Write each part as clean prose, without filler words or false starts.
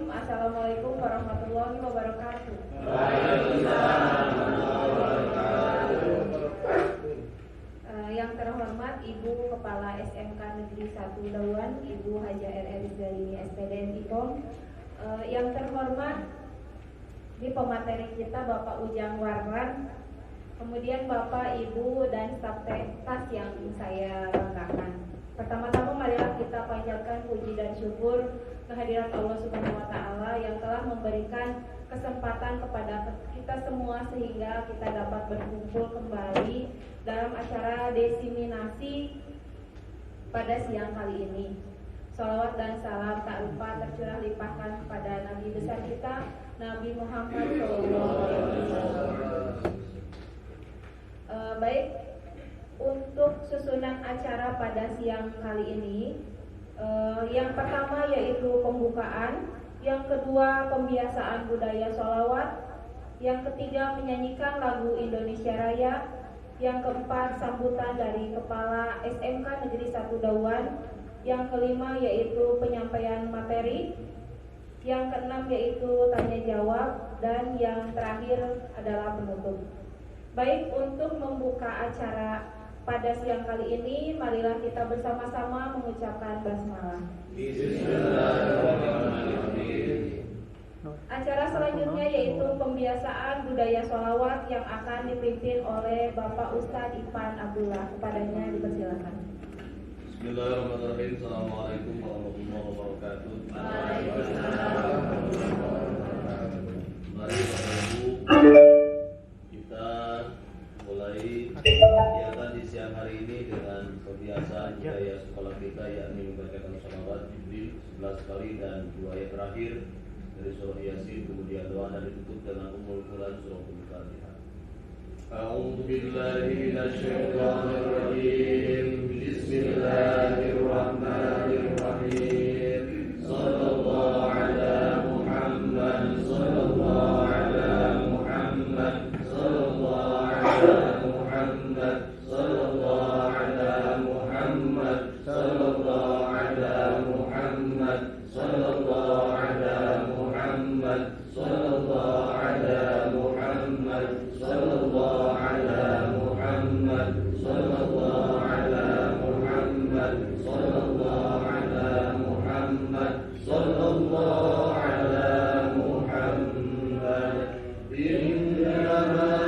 Bismillahirrahmanirrahim. Assalamualaikum warahmatullahi wabarakatuh. Yang terhormat Ibu Kepala SMK Negeri 1 Dawan, Ibu Haja RR Rizalini SPDN Tipong. Yang terhormat di pemateri kita Bapak Ujang Warman, kemudian Bapak, Ibu, dan staf tas yang saya banggakan. Pertama-tama marilah kita panjatkan puji dan syukur kehadirat Allah Subhanahu wa Ta'ala yang telah memberikan kesempatan kepada kita semua sehingga kita dapat berkumpul kembali dalam acara desiminasi pada siang kali ini. Shalawat dan salam tak lupa tercurah limpahkan kepada Nabi besar kita, Nabi Muhammad SAW. Baik, untuk susunan acara pada siang kali ini, yang pertama yaitu pembukaan, yang kedua pembiasaan budaya sholawat, yang ketiga menyanyikan lagu Indonesia Raya, yang keempat sambutan dari Kepala SMK Negeri 1 Dawan, yang kelima yaitu penyampaian materi, yang keenam yaitu tanya jawab, dan yang terakhir adalah penutup. Baik, untuk membuka acara pada siang kali ini, marilah kita bersama-sama mengucapkan basmalah. Acara selanjutnya yaitu pembiasaan budaya sholawat yang akan dipimpin oleh Bapak Ustadz Ipan Abdullah. Kepadanya dipersilakan. Bismillahirrahmanirrahim. Assalamualaikum warahmatullahi wabarakatuh. Mari Bapak Ibu, kita mulai kegiatan di siang hari ini dengan pembiasaan budaya sekolah kita, yakni membacakan sholawat Jibril 11 kali dan 2 ayat terakhir dari surah Yasin, kemudian doa dan ditutup dengan Ummul Quran surah Al-Fatihah. A'udzu billahi minasyaitonir rajim. Bismillahirrahmanirrahim. Sallallahu ala Muhammad, sallallahu ala Muhammad, sallallahu ala Muhammad, sallallahu ala Muhammad, sallallahu ala Muhammad, sallallahu ala Muhammad, sallallahu ala Muhammad, sallallahu ala Muhammad, sallallahu ala Muhammad, sallallahu ala Muhammad, sallallahu ala Muhammad. Innama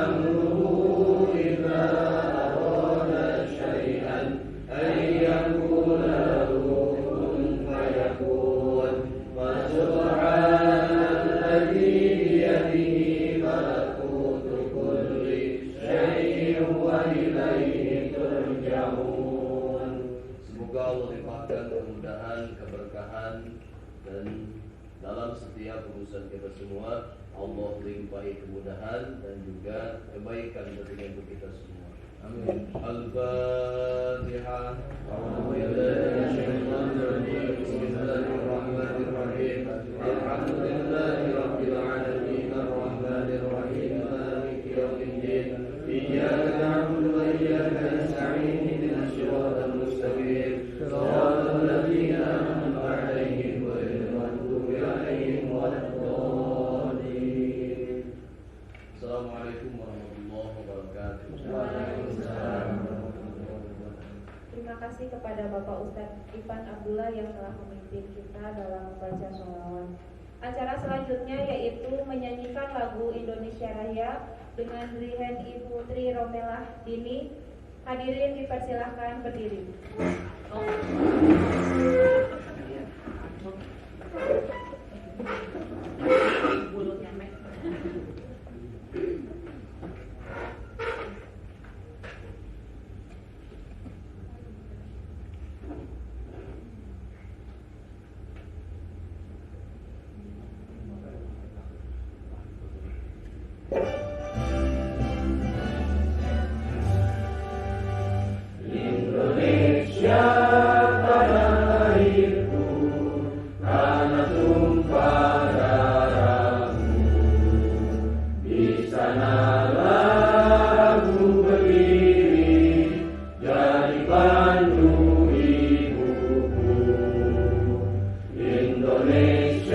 amruhu idza arada syai'an an yaqula lahu kun fayakun. Wa subhanalladzi biyadihi malakutu kulli syai'in wa ilaihi turja'un. Semoga Allah limpahkan kemudahan, keberkahan, dan dalam setiap urusan kita semua Allah limpahi kemudahan dan juga kebaikan untuk kita semua. Amin. Al-Fatihah. Bismillahirrahmanirrahim. Alhamdulillahirabbil alamin arrahmanir rahim maliki yaumiddin. Iyyaka na'budu wa iyyaka nasta'in ihdinas siratal mustaqim. Shiratal ladzina an'amta 'alaihim ghairil maghdubi 'alaihim waladdallin. Assalamualaikum warahmatullahi wabarakatuh. Terima kasih kepada Bapak Ustadz Ipan Abdullah yang telah memimpin kita dalam membaca sholawat. Acara selanjutnya yaitu menyanyikan lagu Indonesia Raya dengan dirigen Ibu Tri Romelah Dini. Hadirin dipersilahkan berdiri. Indonesia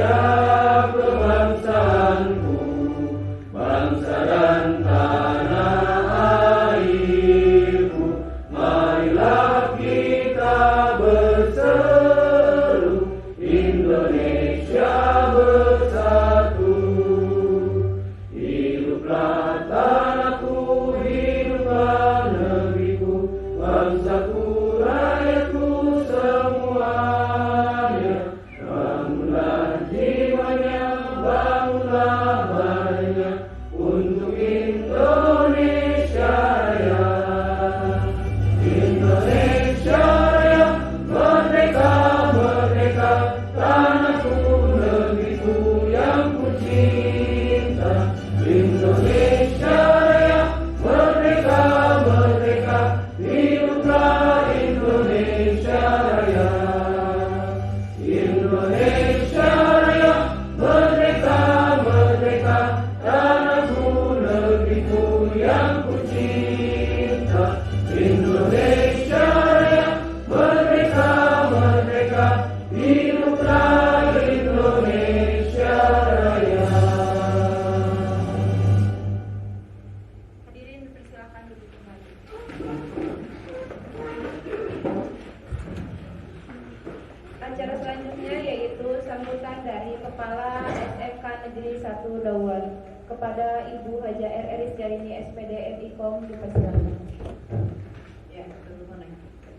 Acara selanjutnya yaitu sambutan dari Kepala SMK Negeri 1 Dawan kepada Ibu Haja Eris Jalini SPD MIKOM, dipersilakan. Ya,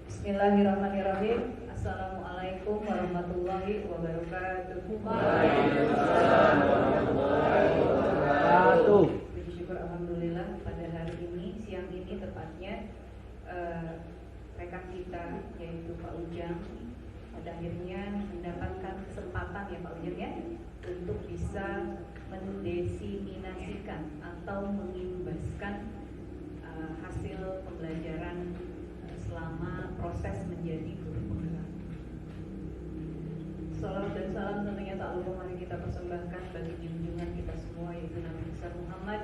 Bismillahirrahmanirrahim. Assalamualaikum warahmatullahi wabarakatuh. Waalaikumsalam warahmatullahi wabarakatuh. Puji syukur alhamdulillah pada hari ini, siang ini tepatnya, rekan kita yaitu Pak Ujang pada akhirnya mendapatkan kesempatan ya Pak Ujang ya untuk bisa mendesiminasikan atau mengimbaskan hasil pembelajaran selama proses menjadi guru penggerak. Salawat dan salam tentunya tak lupa mari kita persembahkan bagi junjungan kita semua yaitu Nabi besar Muhammad.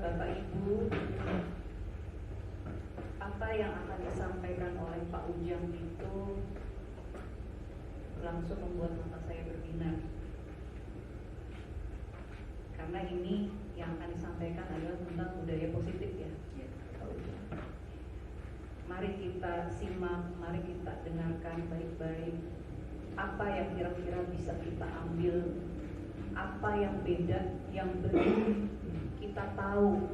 Bapak Ibu, apa yang akan disampaikan oleh Pak Ujang itu langsung membuat mata saya berbinar, karena ini yang akan disampaikan adalah tentang budaya positif ya. Mari kita simak, mari kita dengarkan baik-baik apa yang kira-kira bisa kita ambil, apa yang beda, yang berbeda kita tahu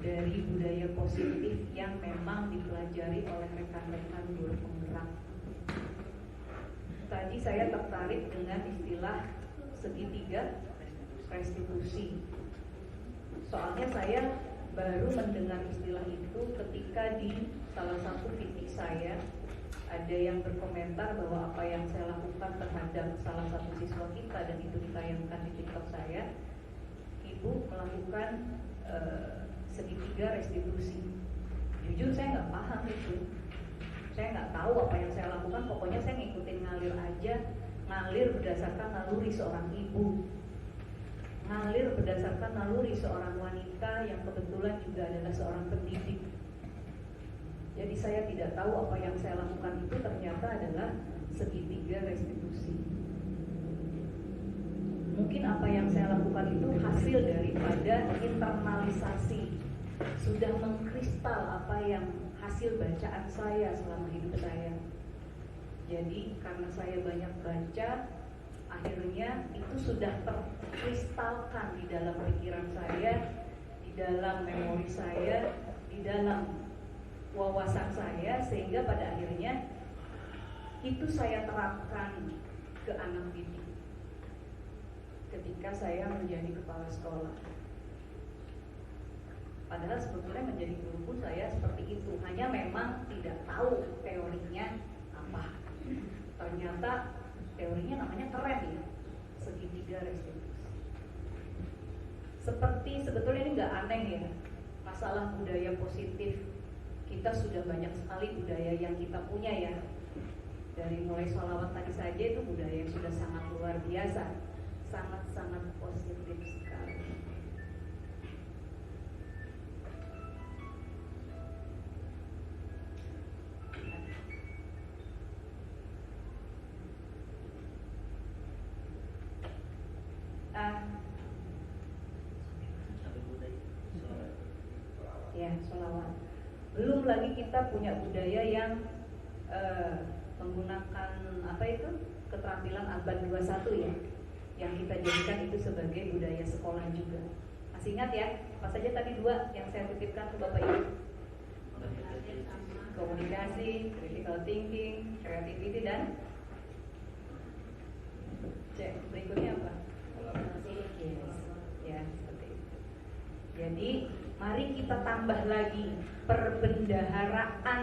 dari budaya positif yang memang dipelajari oleh rekan-rekan guru penggerak. Tadi saya tertarik dengan istilah segitiga restitusi. Soalnya saya baru mendengar istilah itu ketika di salah satu titik saya ada yang berkomentar bahwa apa yang saya lakukan terhadap salah satu siswa kita dan itu ditayangkan di TikTok saya, ibu melakukan segitiga restitusi. Jujur saya nggak paham itu, saya nggak tahu apa yang saya lakukan. Pokoknya saya ngikutin ngalir aja, ngalir berdasarkan naluri seorang ibu, ngalir berdasarkan naluri seorang wanita yang kebetulan juga adalah seorang pendidik. Jadi saya tidak tahu apa yang saya lakukan itu ternyata adalah segitiga restitusi. Mungkin apa yang saya lakukan itu hasil daripada internalisasi, sudah mengkristal apa yang hasil bacaan saya selama hidup saya. Jadi karena saya banyak baca, akhirnya itu sudah terkristalkan di dalam pikiran saya, di dalam memori saya, di dalam wawasan saya, sehingga pada akhirnya itu saya terapkan ke anak didik ketika saya menjadi kepala sekolah. Padahal sebetulnya menjadi guru pun saya seperti itu, hanya memang tidak tahu teorinya apa. Ternyata teorinya namanya keren ya, segitiga restitusi. Seperti sebetulnya ini nggak aneh ya, masalah budaya positif. Kita sudah banyak sekali budaya yang kita punya ya. Dari mulai sholawat tadi saja itu budaya yang sudah sangat luar biasa, sangat-sangat positif sekali. kita ya sholawat. Belum lagi kita punya budaya yang menggunakan apa itu keterampilan abad 21 ya, yang kita jadikan itu sebagai budaya sekolah juga. Masih ingat ya, apa saja tadi dua yang saya titipkan ke Bapak Ibu? Komunikasi, critical thinking, creativity, dan berikutnya apa? Yes. Ya, seperti itu. Jadi mari kita tambah lagi perbendaharaan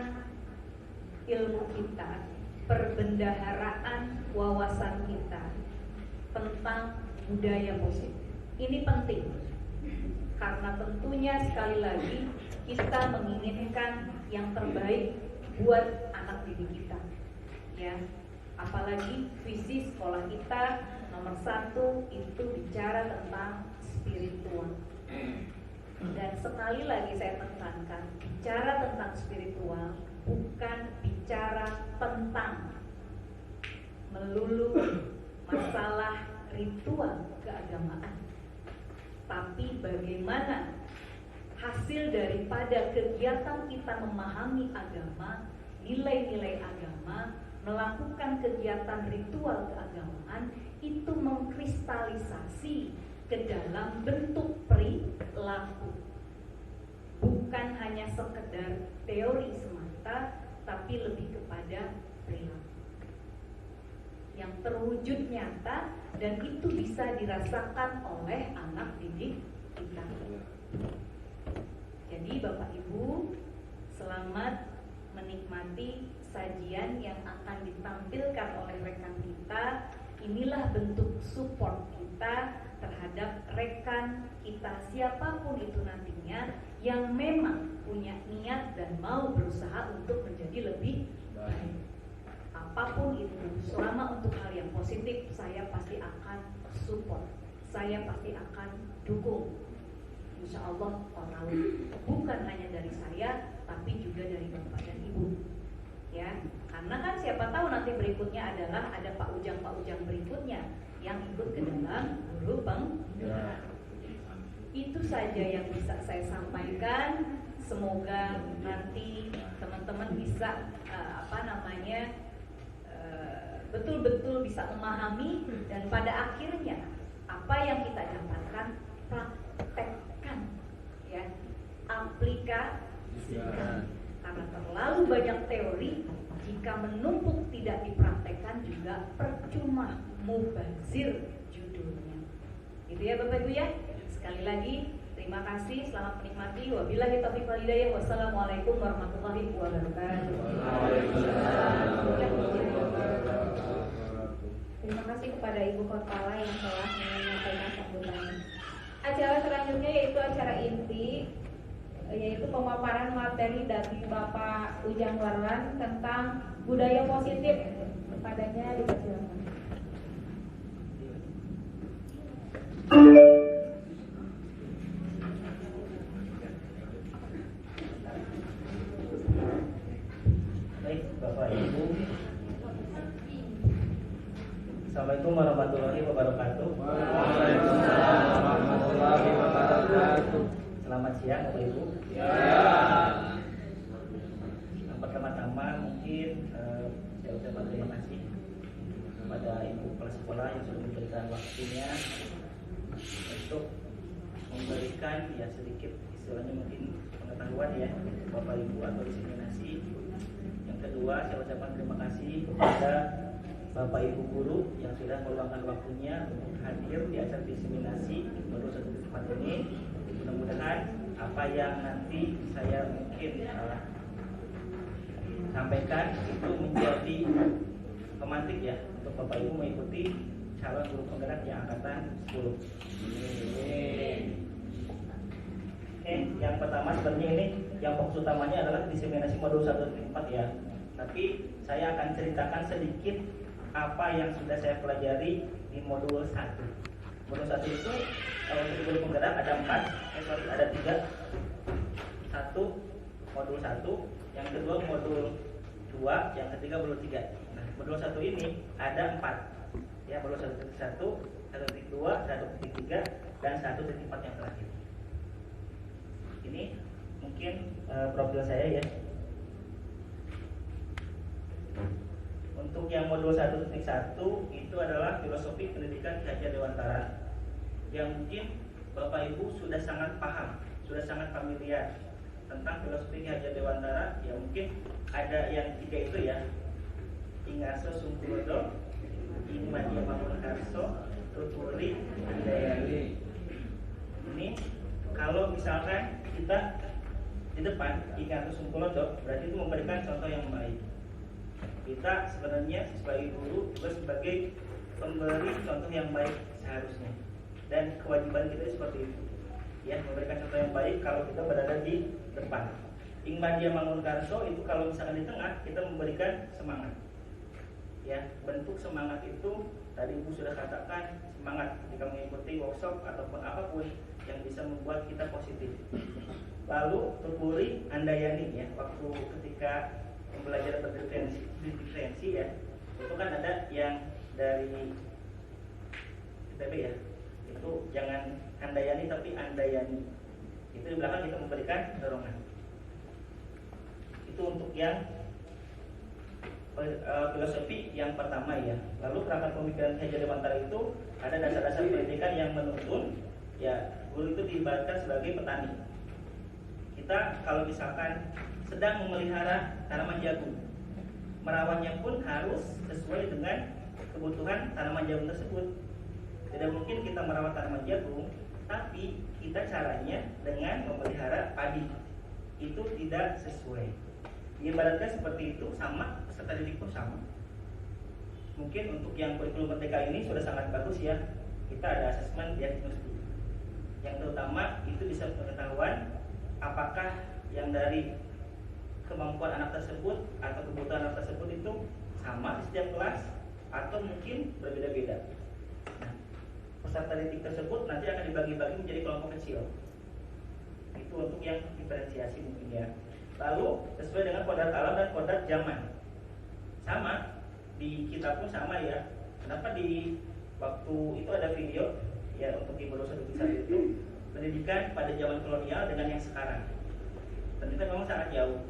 ilmu kita, perbendaharaan wawasan kita tentang budaya positif. Ini penting karena tentunya sekali lagi kita menginginkan yang terbaik buat anak didik kita, ya. Apalagi visi sekolah kita nomor 1 itu bicara tentang spiritual. Dan sekali lagi saya tekankan, bicara tentang spiritual bukan bicara tentang melulu masalah ritual keagamaan, tapi bagaimana hasil daripada kegiatan kita memahami agama, nilai-nilai agama, melakukan kegiatan ritual keagamaan itu mengkristalisasi ke dalam bentuk perilaku, bukan hanya sekedar teori semata, tapi lebih kepada perilaku yang terwujud nyata dan itu bisa dirasakan oleh anak didik kita. Jadi Bapak Ibu, selamat menikmati sajian yang akan ditampilkan oleh rekan kita. Inilah bentuk support kita terhadap rekan kita siapapun itu nantinya yang memang punya niat dan mau berusaha untuk menjadi lebih baik. Apapun itu, selama untuk hal yang positif, saya pasti akan support, saya pasti akan dukung. Insya Allah bukan hanya dari saya, tapi juga dari Bapak dan Ibu. Ya, karena kan siapa tahu nanti berikutnya adalah ada Pak Ujang berikutnya yang ikut ke dalam guru penggerak. Itu saja yang bisa saya sampaikan. Semoga nanti teman-teman bisa betul-betul bisa memahami dan pada akhirnya apa yang kita dapatkan praktekkan, ya, aplikasikan. Karena terlalu banyak teori, jika menumpuk tidak dipraktekkan juga percuma, mubazir judulnya. Itu ya Bapak Ibu ya. Sekali lagi terima kasih, selamat menikmati. Wabillahi taufiq wal hidayah. Wassalamualaikum warahmatullahi wabarakatuh. Terima kasih kepada Ibu Kepala yang telah menyampaikan sambutannya. Acara selanjutnya yaitu acara inti, yaitu pemaparan materi dari Bapak Ujang Warlan tentang budaya positif. Padanya dipersilakan. Baik, Bapak Ibu. Assalamualaikum warahmatullahi wabarakatuh. Waalaikumsalam warahmatullahi wabarakatuh. Selamat siang Bapak Ibu. Ya. Yang pertama-tama mungkin saya ucapkan terima kasih kepada Ibu Kepala Sekolah yang sudah memberikan waktunya untuk memberikan ya sedikit istilahnya mungkin pengetahuan ya Bapak Ibu atau diseminasi. Yang kedua saya ucapkan terima kasih kepada Bapak Ibu guru yang sudah meluangkan waktunya untuk hadir di acara diseminasi baru satu tempat ini. Mudah-mudahan apa yang nanti saya mungkin sampaikan itu menjadi pemantik ya untuk Bapak Ibu mengikuti calon guru penggerak yang angkatan 10. Oke, yang pertama sebenarnya ini yang fokus utamanya adalah diseminasi modul 1 dan 4 ya. Tapi saya akan ceritakan sedikit apa yang sudah saya pelajari di modul 1. Modul 1 itu untuk guru penggerak ada 3. Satu modul 1, yang kedua modul 2, yang ketiga modul 3. Nah, modul 1 ini ada 4. Ya, modul 1 1.2, 1.3, dan 1.4 yang terakhir. Ini mungkin profil saya ya. Untuk yang modul 1.1 itu adalah filosofi pendidikan Ki Hajar Dewantara, yang mungkin Bapak Ibu sudah sangat paham, sudah sangat familiar tentang filosofi Ki Hajar Dewantara. Ya mungkin ada yang 3 itu ya: Ingarso Sungkulodo, Ingmadia Mangunkarso, Tuturi Handayani. Ini kalau misalkan kita di depan Ingarso Sungkulodo, berarti itu memberikan contoh yang baik. Kita sebenarnya sebagai guru juga sebagai pemberi contoh yang baik seharusnya, dan kewajiban kita seperti itu ya, memberikan contoh yang baik kalau kita berada di depan. Ingmadia Mangunkarso itu kalau misalkan di tengah, kita memberikan semangat ya. Bentuk semangat itu tadi Ibu sudah katakan, semangat ketika mengikuti workshop ataupun apapun yang bisa membuat kita positif. Lalu Tuturi Handayani ya, waktu ketika pembelajaran berdiferensi ya, itu kan ada yang dari ITB ya, itu jangan Handayani tapi Andayani. Itu di belakang kita memberikan dorongan. Itu untuk yang filosofi yang pertama ya. Lalu kerangka pemikiran Ki Hajar Dewantara itu ada dasar-dasar pendidikan yang menuntun ya, guru itu diibaratkan sebagai petani. Kita kalau misalkan sedang memelihara tanaman jagung, merawatnya pun harus sesuai dengan kebutuhan tanaman jagung tersebut. Tidak mungkin kita merawat tanaman jagung, tapi kita caranya dengan memelihara padi, itu tidak sesuai. Ibaratnya seperti itu, sama peserta didik pun sama. Mungkin untuk yang kurikulum merdeka ini sudah sangat bagus ya. Kita ada asesmen diagnostik, yang terutama itu bisa pengetahuan apakah yang dari kemampuan anak tersebut atau kebutuhan anak tersebut itu sama di setiap kelas atau mungkin berbeda-beda. Nah, peserta didik tersebut nanti akan dibagi-bagi menjadi kelompok kecil. Itu untuk yang diferensiasi mungkin ya. Lalu sesuai dengan kodrat alam dan kodrat zaman, sama di kita pun sama ya. Kenapa di waktu itu ada video ya untuk Ibu dosen itu pendidikan pada zaman kolonial dengan yang sekarang, pendidikan memang sangat jauh.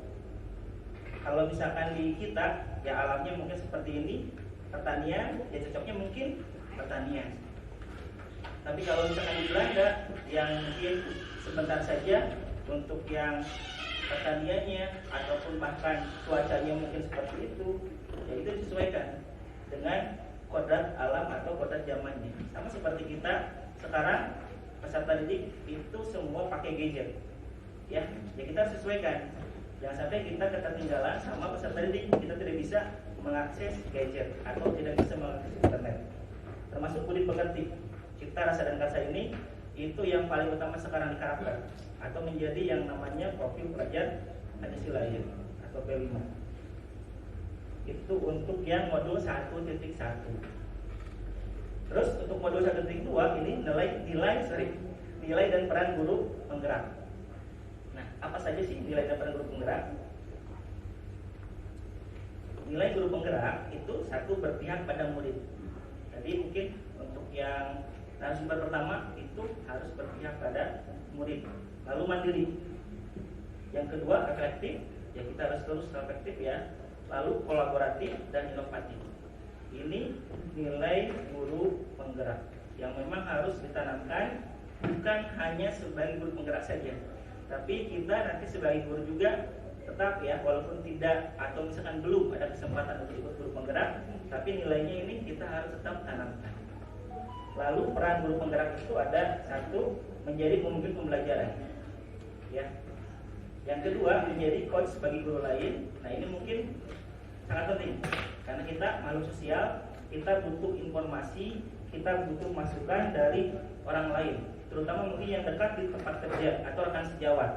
Kalau misalkan di kita ya alamnya mungkin seperti ini, pertanian ya cocoknya mungkin pertanian. Tapi kalau misalkan di Belanda yang mungkin sebentar saja untuk yang pertaniannya ataupun bahkan cuacanya mungkin seperti itu, ya itu disesuaikan dengan kodrat alam atau kodrat zamannya. Sama seperti kita sekarang peserta didik itu semua pakai gadget ya kita sesuaikan. Jangan sampai kita ketertinggalan sama peserta didik, kita tidak bisa mengakses gadget atau tidak bisa mengakses internet. Termasuk budi pekerti, cipta rasa dan karsa ini itu yang paling utama sekarang di karakter atau menjadi yang namanya profil pelajar Pancasila ya, atau P5. Itu untuk yang modul 1.1. Terus untuk modul 1.2 ini nilai dan peran guru penggerak. Nah, apa saja sih nilai dan peran guru penggerak? Nilai guru penggerak itu satu, berpihak pada murid. Jadi mungkin untuk yang narasumber pertama itu harus berpihak pada murid. Lalu mandiri. Yang kedua reflektif, ya kita harus terus reflektif ya. Lalu kolaboratif dan inovatif. Ini nilai guru penggerak yang memang harus ditanamkan bukan hanya sebagai guru penggerak saja, tapi kita nanti sebagai guru juga tetap ya, walaupun tidak atau misalkan belum ada kesempatan untuk ikut guru penggerak, tapi nilainya ini kita harus tetap tanamkan. Lalu peran guru penggerak itu ada satu, menjadi pemimpin pembelajaran ya. Yang kedua, menjadi coach bagi guru lain. Nah ini mungkin sangat penting karena kita makhluk sosial, kita butuh informasi, kita butuh masukan dari orang lain, terutama mungkin yang dekat di tempat kerja atau rekan sejawat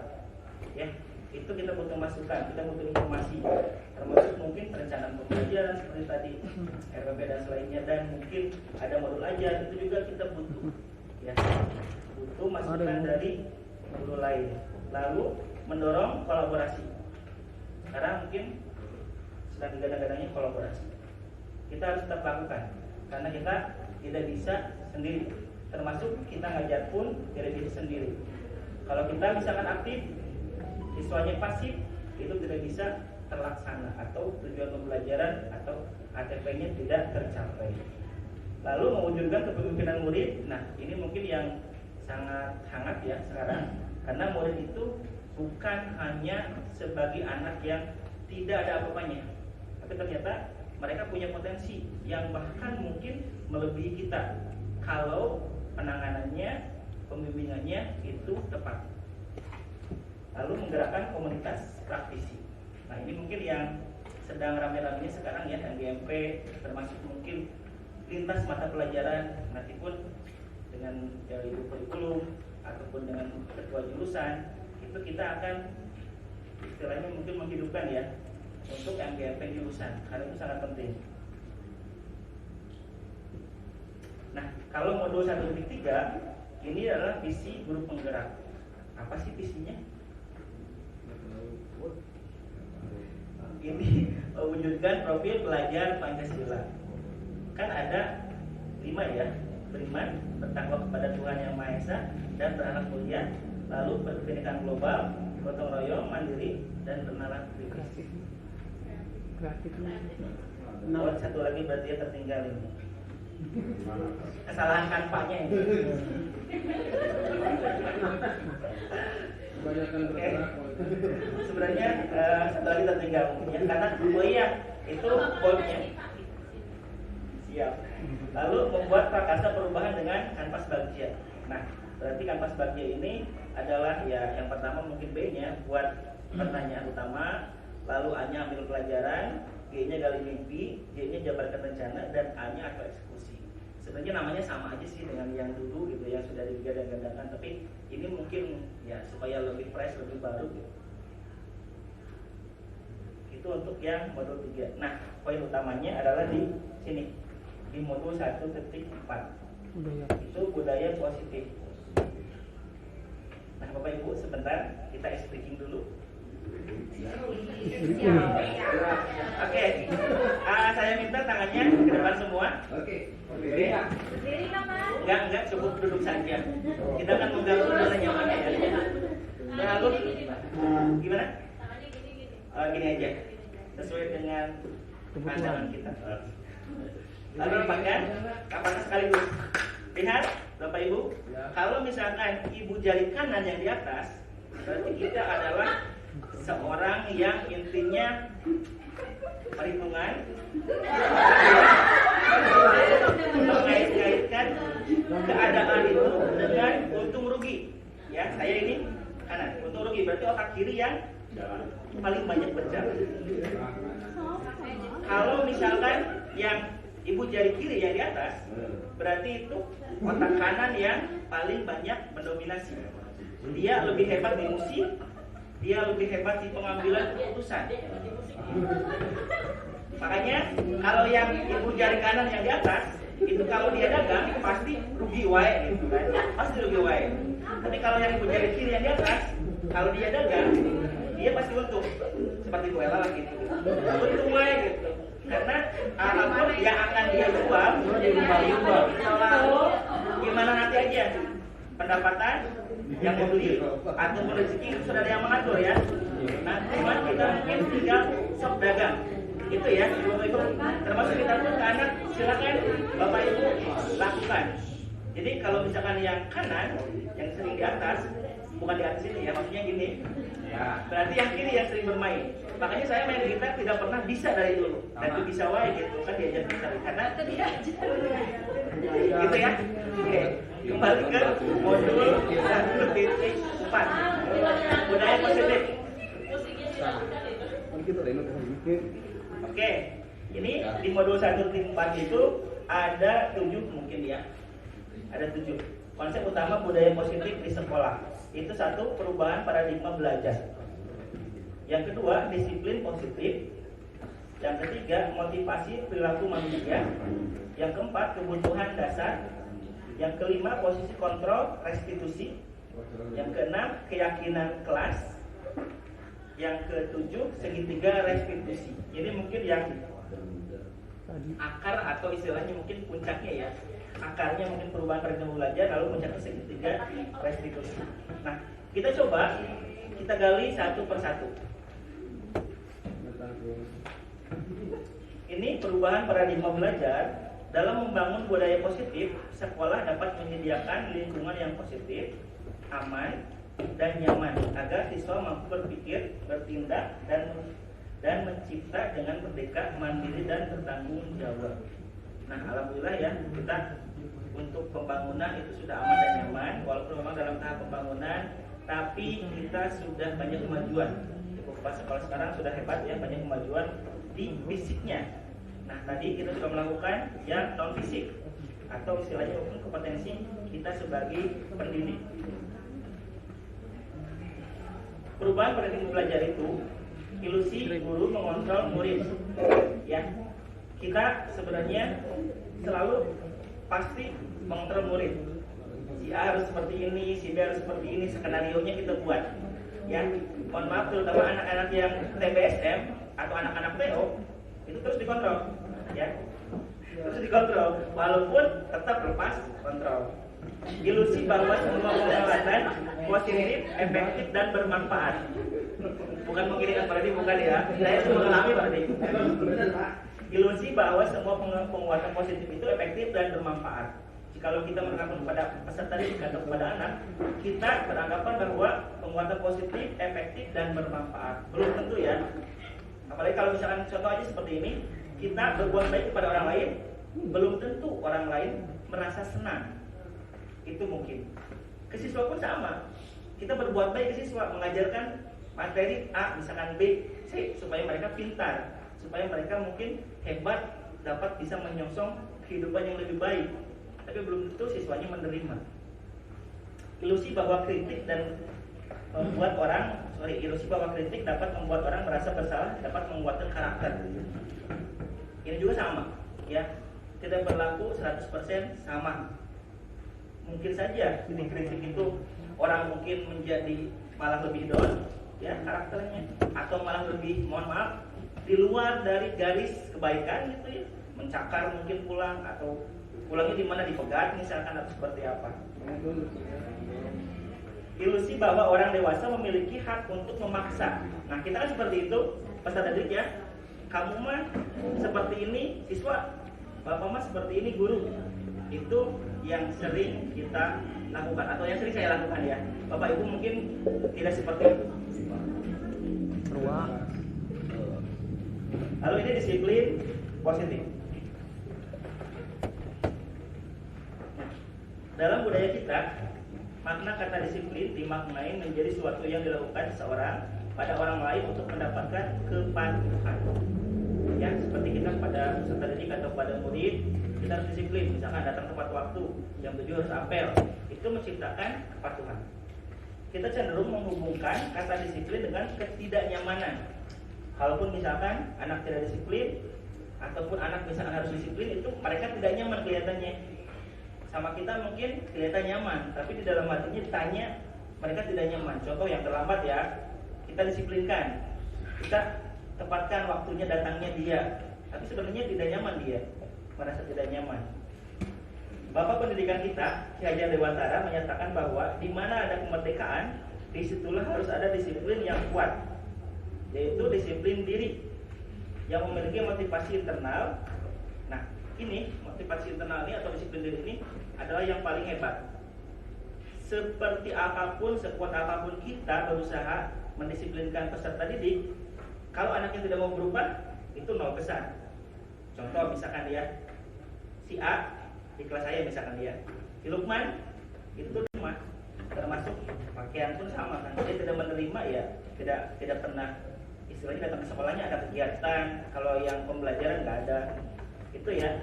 ya. Itu kita butuh masukan, kita butuh informasi, termasuk mungkin perencanaan pembelajaran seperti tadi RPP dan selainnya, dan mungkin ada modul ajar, itu juga kita butuh ya, butuh masukan dari guru lain. Lalu mendorong kolaborasi, karena mungkin sedang digadang-gadangnya kolaborasi, kita harus tetap lakukan karena kita tidak bisa sendiri. Termasuk kita ngajar pun tidak bisa sendiri. Kalau kita misalkan aktif, siswanya pasif, itu tidak bisa terlaksana atau tujuan pembelajaran atau ATP-nya tidak tercapai. Lalu mewujudkan kepemimpinan murid. Nah, ini mungkin yang sangat hangat ya sekarang, karena murid itu bukan hanya sebagai anak yang tidak ada apa-apanya, tapi ternyata mereka punya potensi yang bahkan mungkin melebihi kita kalau penanganannya, pembimbingannya itu tepat. Lalu menggerakkan komunitas praktisi. Nah, ini mungkin yang sedang rame-ramenya sekarang ya, MGMP, termasuk mungkin lintas mata pelajaran, nanti pun dengan ibu kurikulum ataupun dengan ketua jurusan, itu kita akan istilahnya mungkin menghidupkan ya untuk MGMP jurusan, karena itu sangat penting. Nah, kalau modul 1.3 ini adalah visi guru penggerak. Apa sih visinya? Ini mewujudkan profil pelajar Pancasila. Kan ada 5 ya, beriman, bertakwa kepada Tuhan Yang Maha Esa, dan beranak mulia, lalu berkebinekaan global, gotong royong, mandiri, dan bernalar kritis. Oh, satu lagi berarti ya tertinggal ini. Kesalahan kanvanya ini. Oke. Sebenarnya satu lagi tertinggal mungkin ya, karena oh iya itu boldnya. Siap. Lalu membuat prakarsa perubahan dengan kanvas bagja. Nah, berarti kanvas bagja ini adalah ya yang pertama mungkin B-nya buat pertanyaan utama, lalu A-nya ambil pelajaran, G-nya gali mimpi, J-nya jabarkan rencana, dan A-nya atau eksekusi. Sebenarnya namanya sama aja sih dengan yang dulu gitu ya, sudah digadang-gadangkan, tapi ini mungkin ya supaya lebih fresh, lebih baru gitu. Itu untuk yang modul 3. Nah, poin utamanya adalah di sini. Di modul 1.4 itu budaya positif. Nah, Bapak Ibu sebentar kita speaking dulu. Oke, saya minta tangannya ke depan semua. Oke. Enggak, cukup duduk saja. Kita akan mengganggu zona nyaman ya. Lalu gimana? Gini aja, sesuai dengan pandangan kita. Lalu rapatkan kapasnya sekaligus. Lihat Bapak Ibu, kalau misalkan ibu jari kanan yang di atas, berarti kita adalah seorang yang intinya perhitungan, mengait-ngaitkan keadaan itu dengan untung rugi. Ya, saya ini kanan, untung rugi berarti otak kiri yang paling banyak berjalan. Kalau misalkan yang ibu jari kiri yang di atas, berarti itu otak kanan yang paling banyak mendominasi. Dia lebih hebat di musik, dia lebih hebat di pengambilan keputusan. Makanya kalau yang ibu jari kanan yang di atas, itu kalau dia dagang pasti rugi wae gitu kan. Pasti rugi wae. Tapi kalau yang ibu jari kiri yang di atas, kalau dia dagang, dia pasti untung. Seperti Bu Ella lah gitu. Untung wae gitu. Karena apapun yang akan dia jual, selalu gimana nanti aja pendapatan yang mau beli ataupun rezeki itu sudah ada yang mengatur ya. Nah, cuman kita mungkin tinggal sok dagang. Itu ya, Ibu. Termasuk kita pun ke anak, silakan Bapak Ibu lakukan. Jadi kalau misalkan yang kanan yang sering di atas, bukan di atas ini ya, maksudnya gini. Ya, berarti yang kiri yang sering bermain. Makanya saya main gitar tidak pernah bisa dari dulu. Dan itu bisa wae gitu kan diajar gitar karena gitu ya. Oke, kembali ke modul 1.4. Budaya positif. Oke, ini di modul 1.4 itu ada 7 mungkin ya. Ada 7. Konsep utama budaya positif di sekolah. Itu satu, perubahan paradigma belajar. Yang kedua, disiplin positif. Yang ketiga, motivasi perilaku manusia. Yang keempat, kebutuhan dasar. Yang kelima, posisi kontrol restitusi. Yang keenam, keyakinan kelas. Yang ketujuh, segitiga restitusi. Jadi mungkin yang akar atau istilahnya mungkin puncaknya ya. akarnya mungkin perubahan paradigma belajar, lalu mencapai segitiga restitusi. Nah, kita coba kita gali satu persatu. Ini perubahan paradigma belajar. Dalam membangun budaya positif, sekolah dapat menyediakan lingkungan yang positif, aman, dan nyaman agar siswa mampu berpikir, bertindak, dan mencipta dengan merdeka, mandiri, dan bertanggung jawab. Nah, alhamdulillah ya, kita untuk pembangunan itu sudah aman dan nyaman, walaupun memang dalam tahap pembangunan, tapi kita sudah banyak kemajuan. Sekolah sekarang sudah hebat ya, banyak kemajuan di fisiknya. Nah, tadi kita sudah melakukan yang non fisik atau istilahnya kompetensi kita sebagai pendidik. Perubahan paradigma belajar itu ilusi guru mengontrol murid. Ya, kita sebenarnya selalu pasti mengontrol murid. Si A harus seperti ini, si B harus seperti ini, skenarionya kita buat. Ya, mohon maaf terutama anak-anak yang TBSM atau anak-anak TO itu terus dikontrol, ya, terus dikontrol, walaupun tetap lepas kontrol. Ilusi bahwa semua pengobatan positif, efektif, dan bermanfaat. Bukan mengirimkan berarti bukan ya. Saya sudah mengalami berarti. Ilusi bahwa semua penguatan positif itu efektif dan bermanfaat. Jikalau kita menerapkan kepada peserta didik atau kepada anak, kita beranggapan bahwa penguatan positif, efektif, dan bermanfaat. Belum tentu ya. Apalagi kalau misalkan contoh aja seperti ini, kita berbuat baik kepada orang lain, belum tentu orang lain merasa senang. Itu mungkin. Ke siswa pun sama. Kita berbuat baik ke siswa, mengajarkan materi A, misalkan B, C, supaya mereka pintar, supaya mereka mungkin hebat, dapat bisa menyongsong kehidupan yang lebih baik. Tapi belum tentu siswanya menerima. Ilusi bahwa kritik dan membuat ilusi bahwa kritik dapat membuat orang merasa bersalah, dapat menguatkan karakter. Ini juga sama, ya. Tidak berlaku 100% sama. Mungkin saja kritik itu orang mungkin menjadi malah lebih down, ya, karakternya, atau malah lebih, mohon maaf, di luar dari garis kebaikan gitu ya, mencakar mungkin pulang, atau pulangnya di mana, dipegat misalkan, atau seperti apa. Ilusi bahwa orang dewasa memiliki hak untuk memaksa. Nah, kita kan seperti itu, peserta didik ya. Kamu mah seperti ini siswa, bapak mah seperti ini guru. Itu yang sering kita lakukan atau yang sering saya lakukan ya. Bapak ibu mungkin tidak seperti itu. Lalu ini disiplin positif. Dalam budaya kita, makna kata disiplin dimaknai menjadi sesuatu yang dilakukan seseorang pada orang lain untuk mendapatkan kepatuhan. Ya, seperti kita pada peserta didik atau pada murid, kita harus disiplin. Misalkan datang tepat waktu, jam 7 harus apel. Itu menciptakan kepatuhan. Kita cenderung menghubungkan kata disiplin dengan ketidaknyamanan. Kalaupun misalkan anak tidak disiplin, ataupun anak misalkan harus disiplin, itu mereka tidak nyaman kelihatannya. Sama kita mungkin kelihatan nyaman, tapi di dalam hatinya ditanya, mereka tidak nyaman. Contoh yang terlambat ya, kita disiplinkan, kita tepatkan waktunya datangnya dia, tapi sebenarnya tidak nyaman dia, merasa tidak nyaman. Bapak pendidikan kita, Ki Hajar Dewantara, menyatakan bahwa di mana ada kemerdekaan, disitulah harus ada disiplin yang kuat, yaitu disiplin diri yang memiliki motivasi internal. Nah, ini motivasi internal ini atau disiplin diri ini adalah yang paling hebat. Seperti apapun, sekuat apapun kita berusaha mendisiplinkan peserta didik, kalau anaknya tidak mau berubah, itu nol besar. Contoh misalkan dia, si A di kelas saya misalkan dia, si Lukman itu cuma termasuk pakaian pun sama kan, dia tidak menerima ya, tidak pernah istilahnya datang ke sekolahnya ada kegiatan, kalau yang pembelajaran nggak ada, itu ya.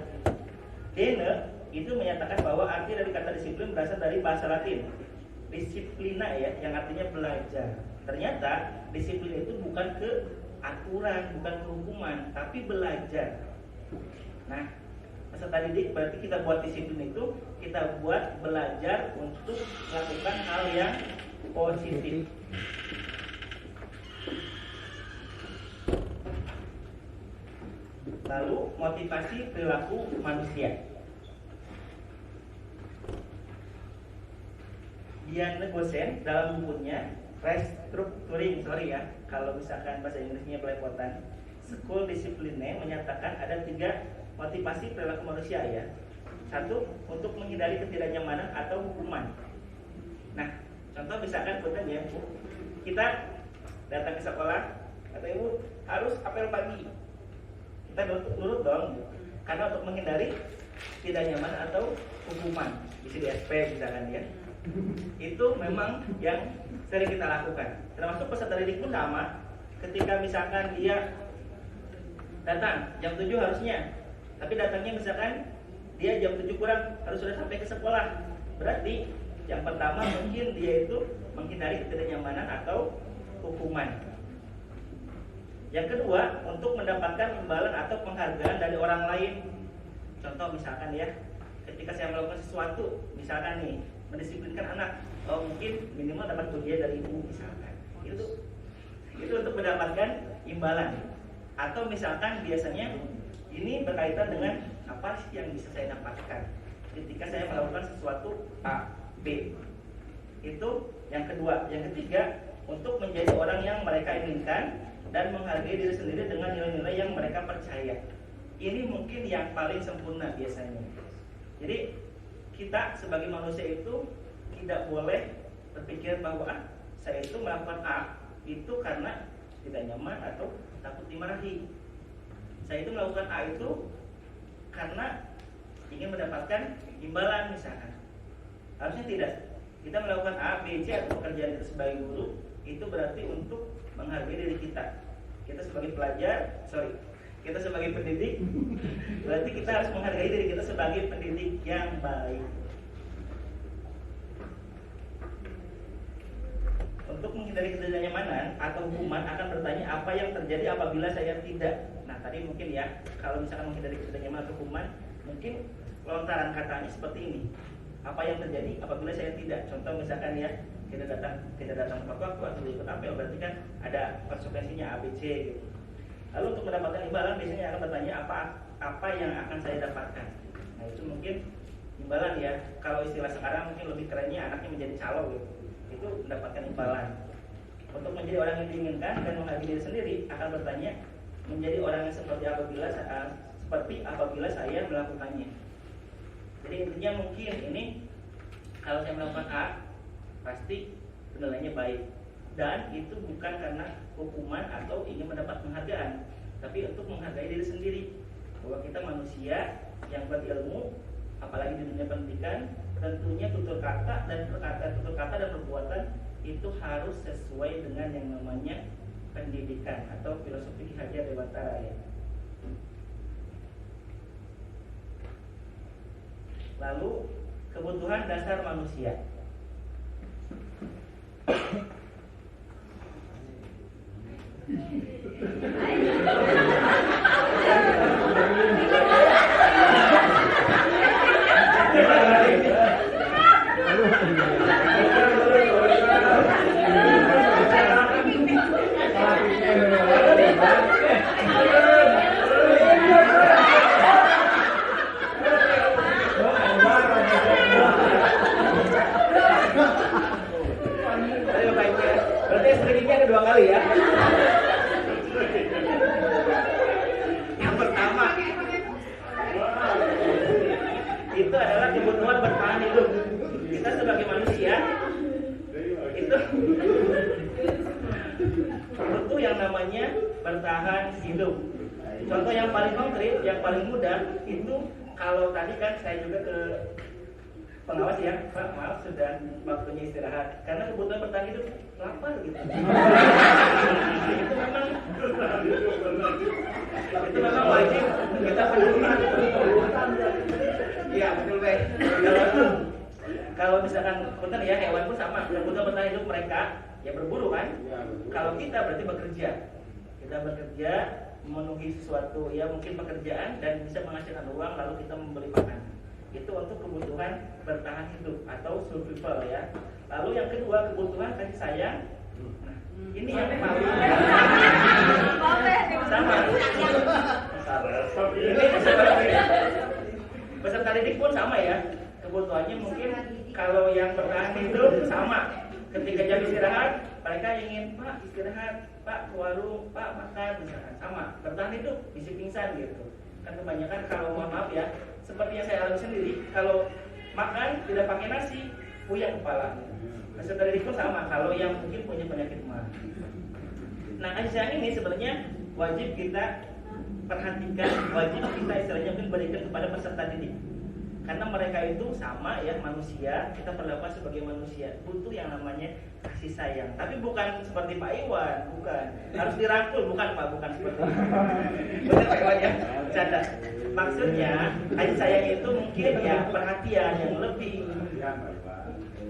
Dene itu menyatakan bahwa arti dari kata disiplin berasal dari bahasa Latin disiplina ya, yang artinya belajar. Ternyata disiplin itu bukan ke aturan, bukan ke hukuman, tapi belajar. Nah, peserta didik berarti kita buat disiplin itu, kita buat belajar untuk melakukan hal yang positif. Lalu motivasi perilaku manusia. Dian Negosen dalam bukunya Restructuring, kalau misalkan bahasa Inggrisnya belepotan, School Discipline menyatakan ada 3 motivasi perilaku manusia ya. 1, untuk menghindari ketidaknyamanan atau hukuman. Nah, contoh misalkan punten ya, Bu, kita datang ke sekolah, kata Ibu harus apel pagi. Kita nurut dong, karena untuk menghindari tidak nyaman atau hukuman, bisa di SP misalkan ya. Itu memang yang sering kita lakukan. Termasuk peserta didik pun sama. Ketika misalkan dia datang jam 7 harusnya, tapi datangnya misalkan dia jam 7 kurang, harus sudah sampai ke sekolah. Berarti yang pertama mungkin dia itu menghindari ketidaknyamanan atau hukuman. Yang kedua, untuk mendapatkan imbalan atau penghargaan dari orang lain. Contoh misalkan ya, ketika saya melakukan sesuatu, misalkan nih, mendisiplinkan anak, mungkin minimal dapat pujian dari ibu misalkan. Itu untuk mendapatkan imbalan. Atau misalkan biasanya ini berkaitan dengan apa sih yang bisa saya dapatkan ketika saya melakukan sesuatu A, B. Itu yang kedua. Yang ketiga, untuk menjadi orang yang mereka inginkan dan menghargai diri sendiri dengan nilai-nilai yang mereka percaya. Ini mungkin yang paling sempurna biasanya. Jadi kita sebagai manusia itu tidak boleh berpikir bahwa saya itu melakukan A itu karena tidak nyaman atau takut dimarahi. Saya itu melakukan A itu karena ingin mendapatkan imbalan misalkan. Harusnya tidak. Kita melakukan A, B, C atau pekerjaan kita sebagai guru itu berarti untuk menghargai diri kita. Kita sebagai pelajar, kita sebagai pendidik, berarti kita harus menghargai diri kita sebagai pendidik yang baik. Untuk menghindari ketidaknyamanan atau hukuman akan bertanya apa yang terjadi apabila saya tidak. Nah tadi mungkin ya, kalau misalkan menghindari ketidaknyamanan atau hukuman, mungkin lontaran katanya seperti ini. Apa yang terjadi apabila saya tidak? Contoh misalkan ya, tidak datang tepat waktu atau ikut apel, berarti kan ada konsekuensinya A, B, C gitu. Lalu untuk mendapatkan imbalan biasanya akan bertanya apa yang akan saya dapatkan. Nah itu mungkin imbalan ya. Kalau istilah sekarang mungkin lebih kerennya anaknya menjadi calo gitu. Itu mendapatkan imbalan. Untuk menjadi orang yang diinginkan dan menghargai diri sendiri akan bertanya menjadi orang yang seperti apabila saya melakukannya. Jadi intinya mungkin ini kalau saya melakukan A pasti nilainya baik, dan itu bukan karena hukuman atau ingin mendapat penghargaan, tapi untuk menghargai diri sendiri bahwa kita manusia yang berilmu, apalagi di dunia pendidikan, tentunya tutur kata dan perbuatan itu harus sesuai dengan yang namanya pendidikan atau filosofi Ki Hajar Dewantara ya. Lalu kebutuhan dasar manusia. Berarti sedikitnya ada 2 kali ya. Yang pertama itu adalah kebutuhan bertahan hidup. Kita sebagai manusia itu butuh yang namanya bertahan hidup. Contoh yang paling konkret, yang paling mudah itu kalau tadi kan saya juga ke pengawas ya, Pak, maaf sudah waktunya istirahat karena kebutuhan bertahan hidup lapar gitu. itu memang wajib kita penuhi. Iya betul baik. Kalau misalkan punten ya, hewan pun sama, kebutuhan bertahan hidup mereka ya berburu kan. Kalau kita berarti bekerja. Kita bekerja memenuhi sesuatu ya, mungkin pekerjaan dan bisa menghasilkan uang lalu kita membeli makanan. Itu untuk kebutuhan bertahan hidup atau survival ya. Lalu yang kedua kebutuhan kasih sayang. Nah, ini yang paling sama. Ini peserta didik pun sama ya. kebutuhannya mungkin kalau yang bertahan hidup sama. Ketika jam istirahat, mereka ingin Pak istirahat, Pak ke warung, Pak makan, misalkan sama. Bertahan hidup, bisa pingsan gitu. Kan kebanyakan kalau mohon maaf ya, seperti yang saya alami sendiri, kalau makan tidak pakai nasi, puyeng kepala. Peserta didik pun sama, kalau yang mungkin punya penyakit mah. Nah, kasih sayang ini sebenarnya wajib kita perhatikan, wajib kita istilahnya mungkin berikan kepada peserta didik. Karena mereka itu sama ya, manusia, kita perlakukan sebagai manusia, butuh yang namanya kasih sayang. Tapi bukan seperti Pak Iwan, bukan. Harus dirangkul, bukan Pak, bukan seperti itu. Benar Pak Iwan ya? Canda. Maksudnya kasih sayang itu mungkin ya perhatian yang lebih.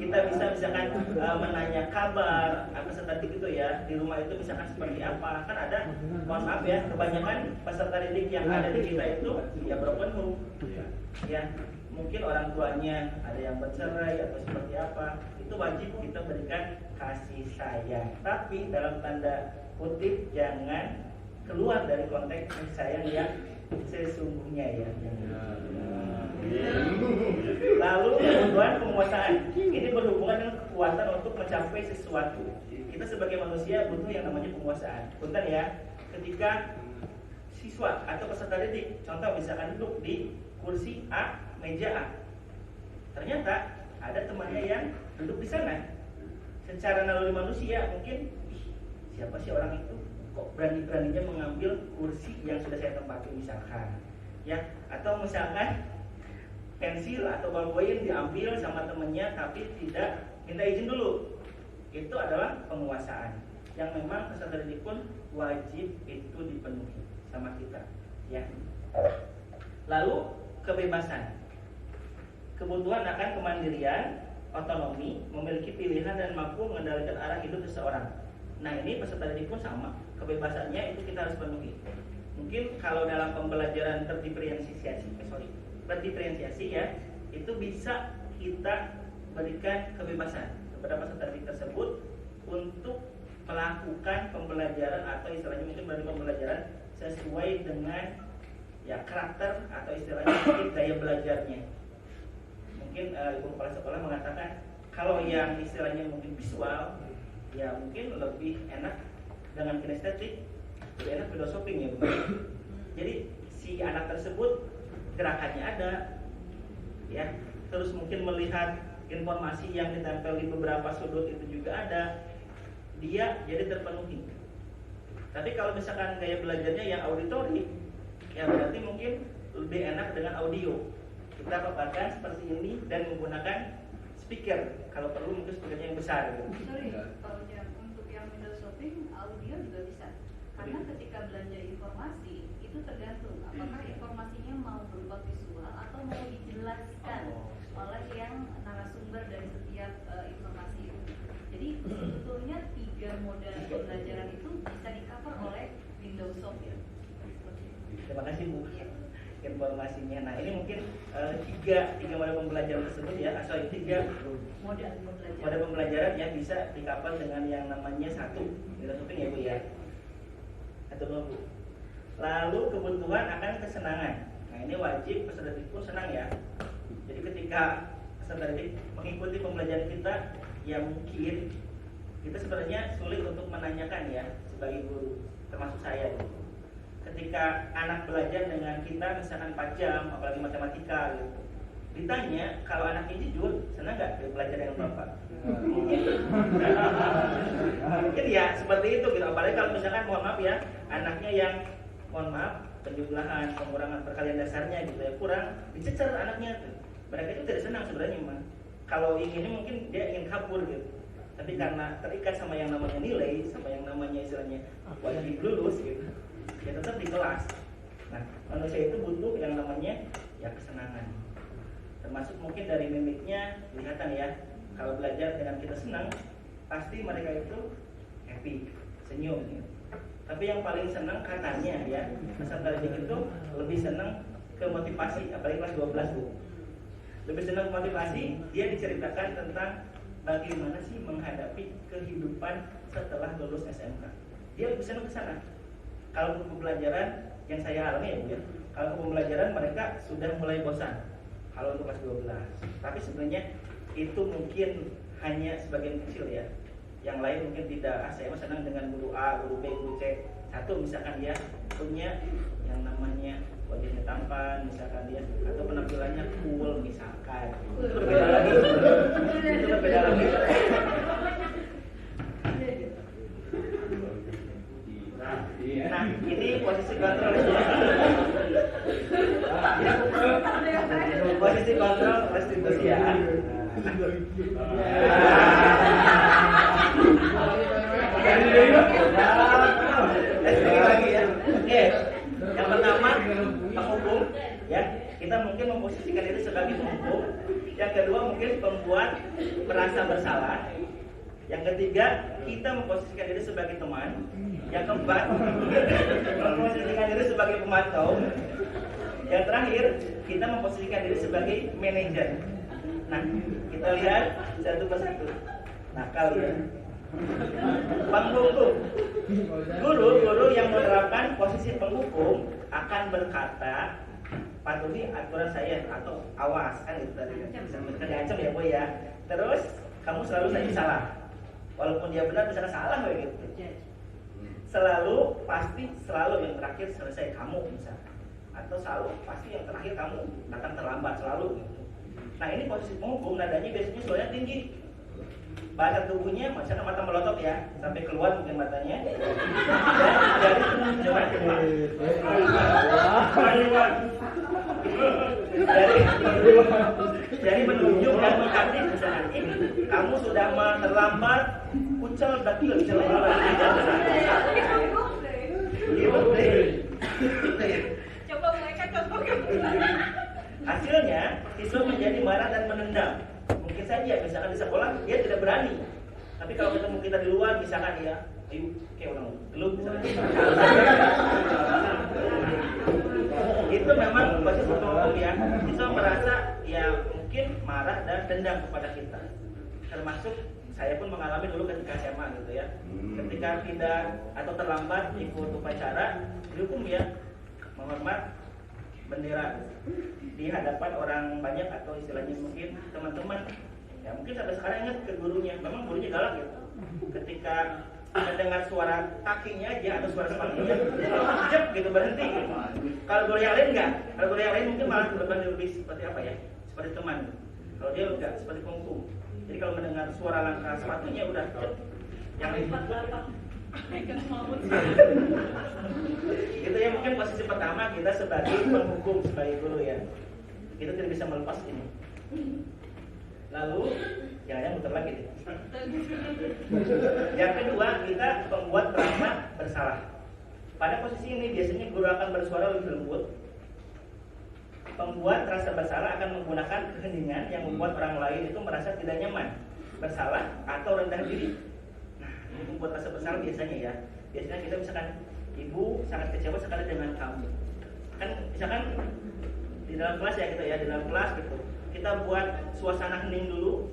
Kita bisa misalkan menanya kabar peserta didik itu ya, di rumah itu misalkan seperti apa. Kan ada, mohon maaf ya, kebanyakan peserta didik yang ada di kita itu ya broken home. Ya, mungkin orang tuanya ada yang bercerai atau seperti apa, itu wajib kita berikan kasih sayang. Tapi dalam tanda kutip jangan keluar dari konteks kasih sayang yang sesungguhnya ya. Lalu kebutuhan penguasaan ini berhubungan dengan kekuatan untuk mencapai sesuatu. Kita sebagai manusia butuh yang namanya penguasaan. Punten ya, ketika siswa atau peserta didik, contoh misalkan duduk di kursi A, meja A, ternyata ada temannya yang duduk di sana. Secara naluri manusia mungkin, siapa sih orang itu? Kok berani-beraninya mengambil kursi yang sudah saya tempati misalkan, ya? Atau misalkan pensil atau ballpoint diambil sama temennya tapi tidak minta izin dulu. Itu adalah penguasaan yang memang peserta didik pun wajib itu dipenuhi sama kita, ya. Lalu kebebasan, kebutuhan akan kemandirian, otonomi, memiliki pilihan dan mampu mengendalikan arah hidup seseorang. Nah ini peserta didik pun sama, kebebasannya itu kita harus penuhi. Mungkin kalau dalam pembelajaran terdiferensiasi ya, itu bisa kita berikan kebebasan kepada peserta didik tersebut untuk melakukan pembelajaran atau istilahnya mungkin dari pembelajaran sesuai dengan ya karakter atau istilahnya mungkin gaya belajarnya. Mungkin ibu kepala sekolah mengatakan kalau yang istilahnya mungkin visual ya mungkin lebih enak dengan kinestetik, lebih enak window shopping ya benar. Jadi si anak tersebut gerakannya ada, ya, terus mungkin melihat informasi yang ditempel di beberapa sudut itu juga ada, dia jadi terpenuhi. Tapi kalau misalkan gaya belajarnya yang auditori, ya berarti mungkin lebih enak dengan audio. Kita paparkan seperti ini dan menggunakan speaker. Kalau perlu mungkin speakernya yang besar gitu. Sorry, kalau untuk yang window shopping audio juga bisa. Karena ketika belanja informasi itu tergantung apakah informasinya mau berupa visual atau mau dijelaskan oleh yang narasumber dari setiap informasi itu. Jadi sebetulnya 3 model pembelajaran itu bisa di-cover oleh Windows Software. Terima kasih Bu informasinya. Nah ini mungkin tiga model pembelajaran tersebut ya, tiga model pembelajaran yang bisa di-cover dengan yang namanya satu Windows Shopping ya Bu ya. Atau dua Bu. Lalu kebutuhan akan kesenangan. Nah ini wajib peserta didik pun senang ya. Jadi ketika peserta didik mengikuti pembelajaran kita, ya mungkin kita sebenarnya sulit untuk menanyakan ya sebagai guru, termasuk saya. Ketika anak belajar dengan kita misalkan 4 jam, apalagi matematika gitu, ditanya kalau anaknya jujur, senang nggak belajar dengan bapak? Mungkin ya seperti itu gitu. Apalagi kalau misalkan mohon maaf ya, anaknya yang mohon maaf penjumlahan, pengurangan perkalian dasarnya gitu ya kurang, dicecer anaknya tuh. Mereka itu tidak senang sebenarnya mah. Kalau inginnya mungkin dia ingin kabur gitu. Tapi karena terikat sama yang namanya nilai, sama yang namanya istilahnya wajib lulus gitu, ya tetap di kelas. Nah manusia itu butuh yang namanya ya kesenangan. Termasuk mungkin dari mimiknya kelihatan ya. Kalau belajar dengan kita senang, pasti mereka itu happy, senyum gitu. Tapi yang paling senang katanya ya, peserta didik itu lebih senang ke motivasi, apalagi kelas 12 Bu. Lebih senang ke motivasi, dia diceritakan tentang bagaimana sih menghadapi kehidupan setelah lulus SMK. Dia lebih senang ke sana. Kalau pembelajaran yang saya alami ya Bu ya, kalau pembelajaran mereka sudah mulai bosan. kalau untuk kelas 12. Tapi sebenarnya itu mungkin hanya sebagian kecil ya. Yang lain mungkin tidak. Saya senang dengan guru A, guru B, guru C. Satu misalkan dia punya yang namanya wajahnya tampan, misalkan dia, atau penampilannya cool misalkan. Itu berbeda lagi. Itu berbeda lagi. Nah, ini posisi kontrol. Posisi kontrol restitusi ya. Lagi ya. Oke. Yang pertama penghukum ya. Kita mungkin memposisikan diri sebagai penghukum. Yang kedua mungkin pembuat merasa bersalah. Yang ketiga kita memposisikan diri sebagai teman. Yang keempat memposisikan diri sebagai pemantau. Yang terakhir kita memposisikan diri sebagai manajer. Nah, kita lihat satu persatu. Nah, kalian penghukum, guru yang menerapkan posisi penghukum akan berkata patuhi aturan saya atau awas, kan itu tadi kan diancam ya boy ya. Terus kamu selalu saja salah, walaupun dia benar misalnya salah begitu. Selalu pasti selalu yang terakhir selesai kamu misalnya, atau selalu pasti yang terakhir kamu datang terlambat selalu gitu. Nah ini posisi penghukum, nadanya biasanya suaranya tinggi. Bahasa tubuhnya misalnya mata melotot ya, sampai keluar mungkin matanya. Dari penunjuk dari menunjuk dan mengkritik misalnya, kamu sudah terlambat, kucel dakil Coba mereka contohkan. Hasilnya siswa menjadi marah dan menendam. Mungkin saja misalkan di sekolah dia tidak berani, tapi kalau ketemu kita di luar misalkan ya, ayo kayak orang gelut misalnya. Itu memang posisi penghukum ya. Siswa merasa ya mungkin marah dan dendam kepada kita. Termasuk saya pun mengalami dulu ketika SMA gitu ya. Ketika tidak atau terlambat ikut upacara, dihukum ya menghormat bendera di hadapan orang banyak atau istilahnya mungkin teman-teman. Ya mungkin sampai sekarang ingat ke gurunya, memang gurunya galak gitu. Ketika mendengar suara kakinya aja atau suara sepatunya, jep gitu berhenti. Gitu. Kalau guru yang lain enggak, kalau guru yang lain mungkin malah lebih seperti apa ya, seperti teman. Kalau dia enggak seperti penghukum. Jadi kalau mendengar suara langkah sepatunya udah jep. Yang itu ya mungkin posisi pertama kita sebagai penghukum sebagai guru ya. Kita tidak bisa melepas ini. Lalu jangan muter lagi deh. Yang kedua kita pembuat merasa bersalah. Pada posisi ini biasanya guru akan bersuara lebih lembut. Pembuat rasa bersalah akan menggunakan keheningan yang membuat orang lain itu merasa tidak nyaman, bersalah atau rendah diri. Membuat rasa bersalah biasanya ya. Biasanya kita misalkan ibu sangat kecewa sekali dengan kamu. Kan misalkan di dalam kelas ya gitu ya, di dalam kelas gitu. Kita buat suasana hening dulu.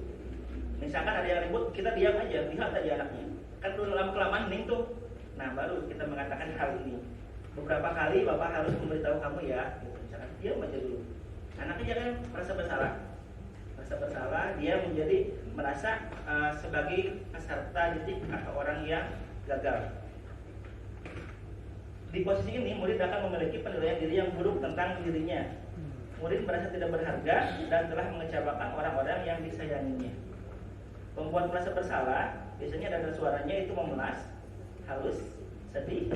Misalkan ada yang ribut, kita diam aja, lihat tadi anaknya. Kan dulu lama kelamaan hening tuh. Nah, baru kita mengatakan hal ini. Beberapa kali Bapak harus memberitahu kamu ya, gitu. Misalkan diam aja dulu. Anaknya jangan merasa bersalah. Bersalah, dia menjadi merasa sebagai peserta didik atau orang yang gagal. Di posisi ini murid akan memiliki penilaian diri yang buruk tentang dirinya. Murid merasa tidak berharga dan telah mengecewakan orang-orang yang disayanginya. Pembuat merasa bersalah biasanya ada suaranya itu memelas, halus, sedih.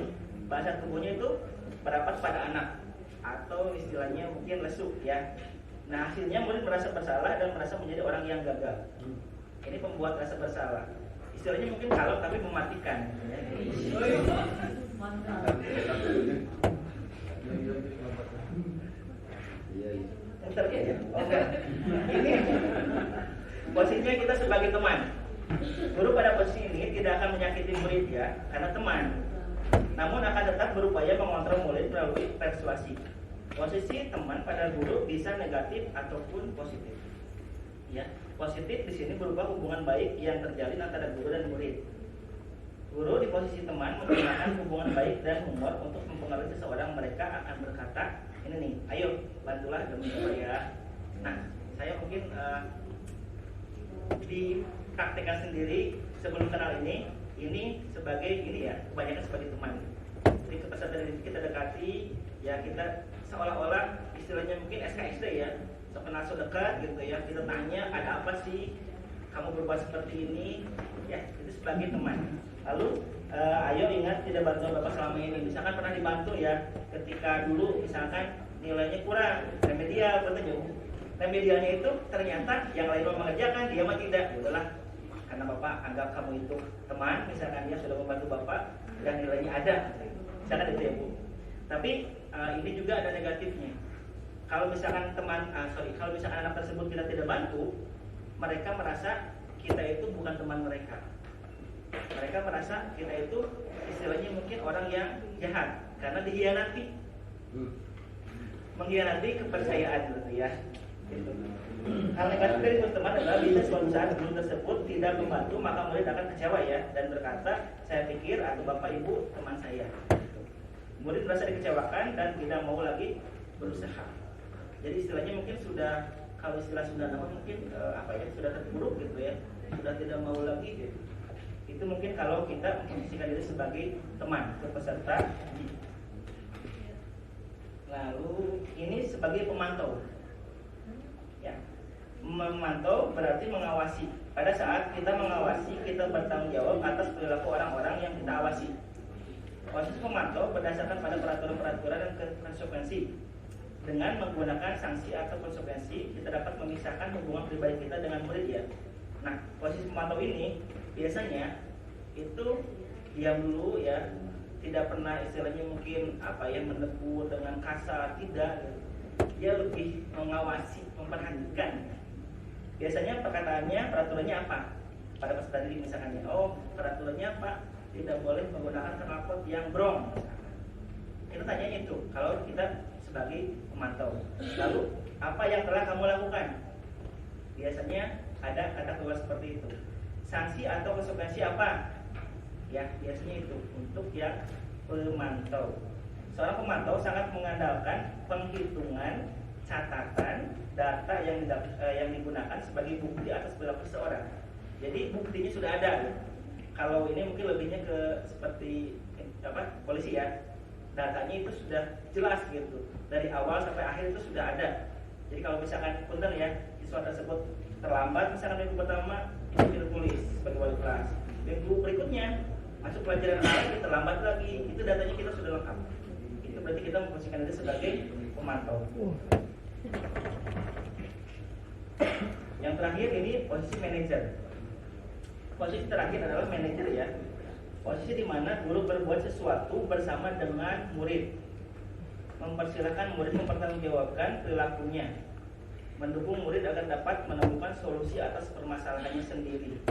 Bahasa tubuhnya itu merapat pada anak atau istilahnya mungkin lesu ya. Nah hasilnya murid merasa bersalah dan merasa menjadi orang yang gagal. Ini pembuat rasa bersalah. Istilahnya mungkin kalem tapi mematikan. Mantap. Oke. Ini posisinya kita sebagai teman. Guru pada posisi ini tidak akan menyakiti murid ya, karena teman. Namun akan tetap berupaya mengontrol murid melalui persuasi. Posisi teman pada guru bisa negatif ataupun positif. Ya, positif di sini berupa hubungan baik yang terjalin antara guru dan murid. Guru di posisi teman menggunakan hubungan baik dan humor untuk mempengaruhi seseorang. Mereka akan berkata, ini nih, ayo bantulah demi saya. Nah, saya mungkin dipraktekkan sendiri sebelum kenal ini sebagai ini ya, kebanyakan sebagai teman. Jadi kepesertaan ini kita dekati, ya kita seolah-olah istilahnya mungkin SKSD ya, kenal so dekat gitu ya. Kita tanya ada apa sih, kamu berbuat seperti ini, ya itu sebagai teman. Lalu ayo ingat tidak bantu Bapak selama ini. Misalkan pernah dibantu ya, ketika dulu misalkan nilainya kurang, remedial katanya. Remedialnya itu ternyata yang lain mau mengerjakan, dia mah tidak. Udahlah, karena Bapak anggap kamu itu teman, misalkan dia sudah membantu Bapak dan nilainya ada, misalkan itu ya Bu. Tapi ini juga ada negatifnya. Kalau misalkan kalau misalkan anak tersebut kita tidak bantu, mereka merasa kita itu bukan teman mereka. Mereka merasa kita itu istilahnya mungkin orang yang jahat karena dikhianati, mengkhianati kepercayaan gitu ya. Gitu. Hal negatif dari teman adalah bisa suatu saat guru tersebut tidak membantu, maka murid akan kecewa ya dan berkata, saya pikir atau Bapak Ibu teman saya. Murid merasa dikecewakan dan tidak mau lagi berusaha. Jadi istilahnya mungkin sudah, kalau istilah sudah nama mungkin sudah terpuruk gitu ya, sudah tidak mau lagi gitu. Itu mungkin kalau kita memposisikan diri sebagai teman ke peserta. Lalu ini sebagai pemantau. Ya, memantau berarti mengawasi. Pada saat kita mengawasi, kita bertanggung jawab atas perilaku orang-orang yang kita awasi. Posisi pemantau berdasarkan pada peraturan-peraturan dan konsekuensi. Dengan menggunakan sanksi atau konsekuensi, kita dapat memisahkan hubungan pribadi kita dengan murid ya. Nah, posisi pemantau ini biasanya itu diam dulu ya, tidak pernah istilahnya mungkin menegur dengan kasar, tidak. Dia lebih mengawasi, memperhatikan. Biasanya perkataannya, peraturannya apa? Pada peserta didik misalnya, peraturannya apa? Tidak boleh menggunakan knalpot yang brong. Kita tanya itu kalau kita sebagai pemantau. Lalu apa yang telah kamu lakukan? Biasanya ada kata keluar seperti itu. Sanksi atau konsekuensi apa? Ya biasanya itu untuk yang pemantau. Seorang pemantau sangat mengandalkan penghitungan, catatan, data yang digunakan sebagai bukti atas perilaku seseorang. Jadi buktinya sudah ada. Kalau ini mungkin lebihnya ke seperti polisi ya. Datanya itu sudah jelas gitu. Dari awal sampai akhir itu sudah ada. Jadi kalau misalkan punten ya, siswa tersebut terlambat misalkan minggu pertama itu kita tulis sebagai wali kelas. Minggu berikutnya masuk pelajaran lagi terlambat lagi, itu datanya kita sudah lengkap. Itu berarti kita memposisikan diri sebagai pemantau. Yang terakhir ini posisi manajer. Posisi terakhir adalah manajer ya. Posisi di mana guru berbuat sesuatu bersama dengan murid, mempersilahkan murid mempertanggungjawabkan perilakunya, mendukung murid agar dapat menemukan solusi atas permasalahannya sendiri.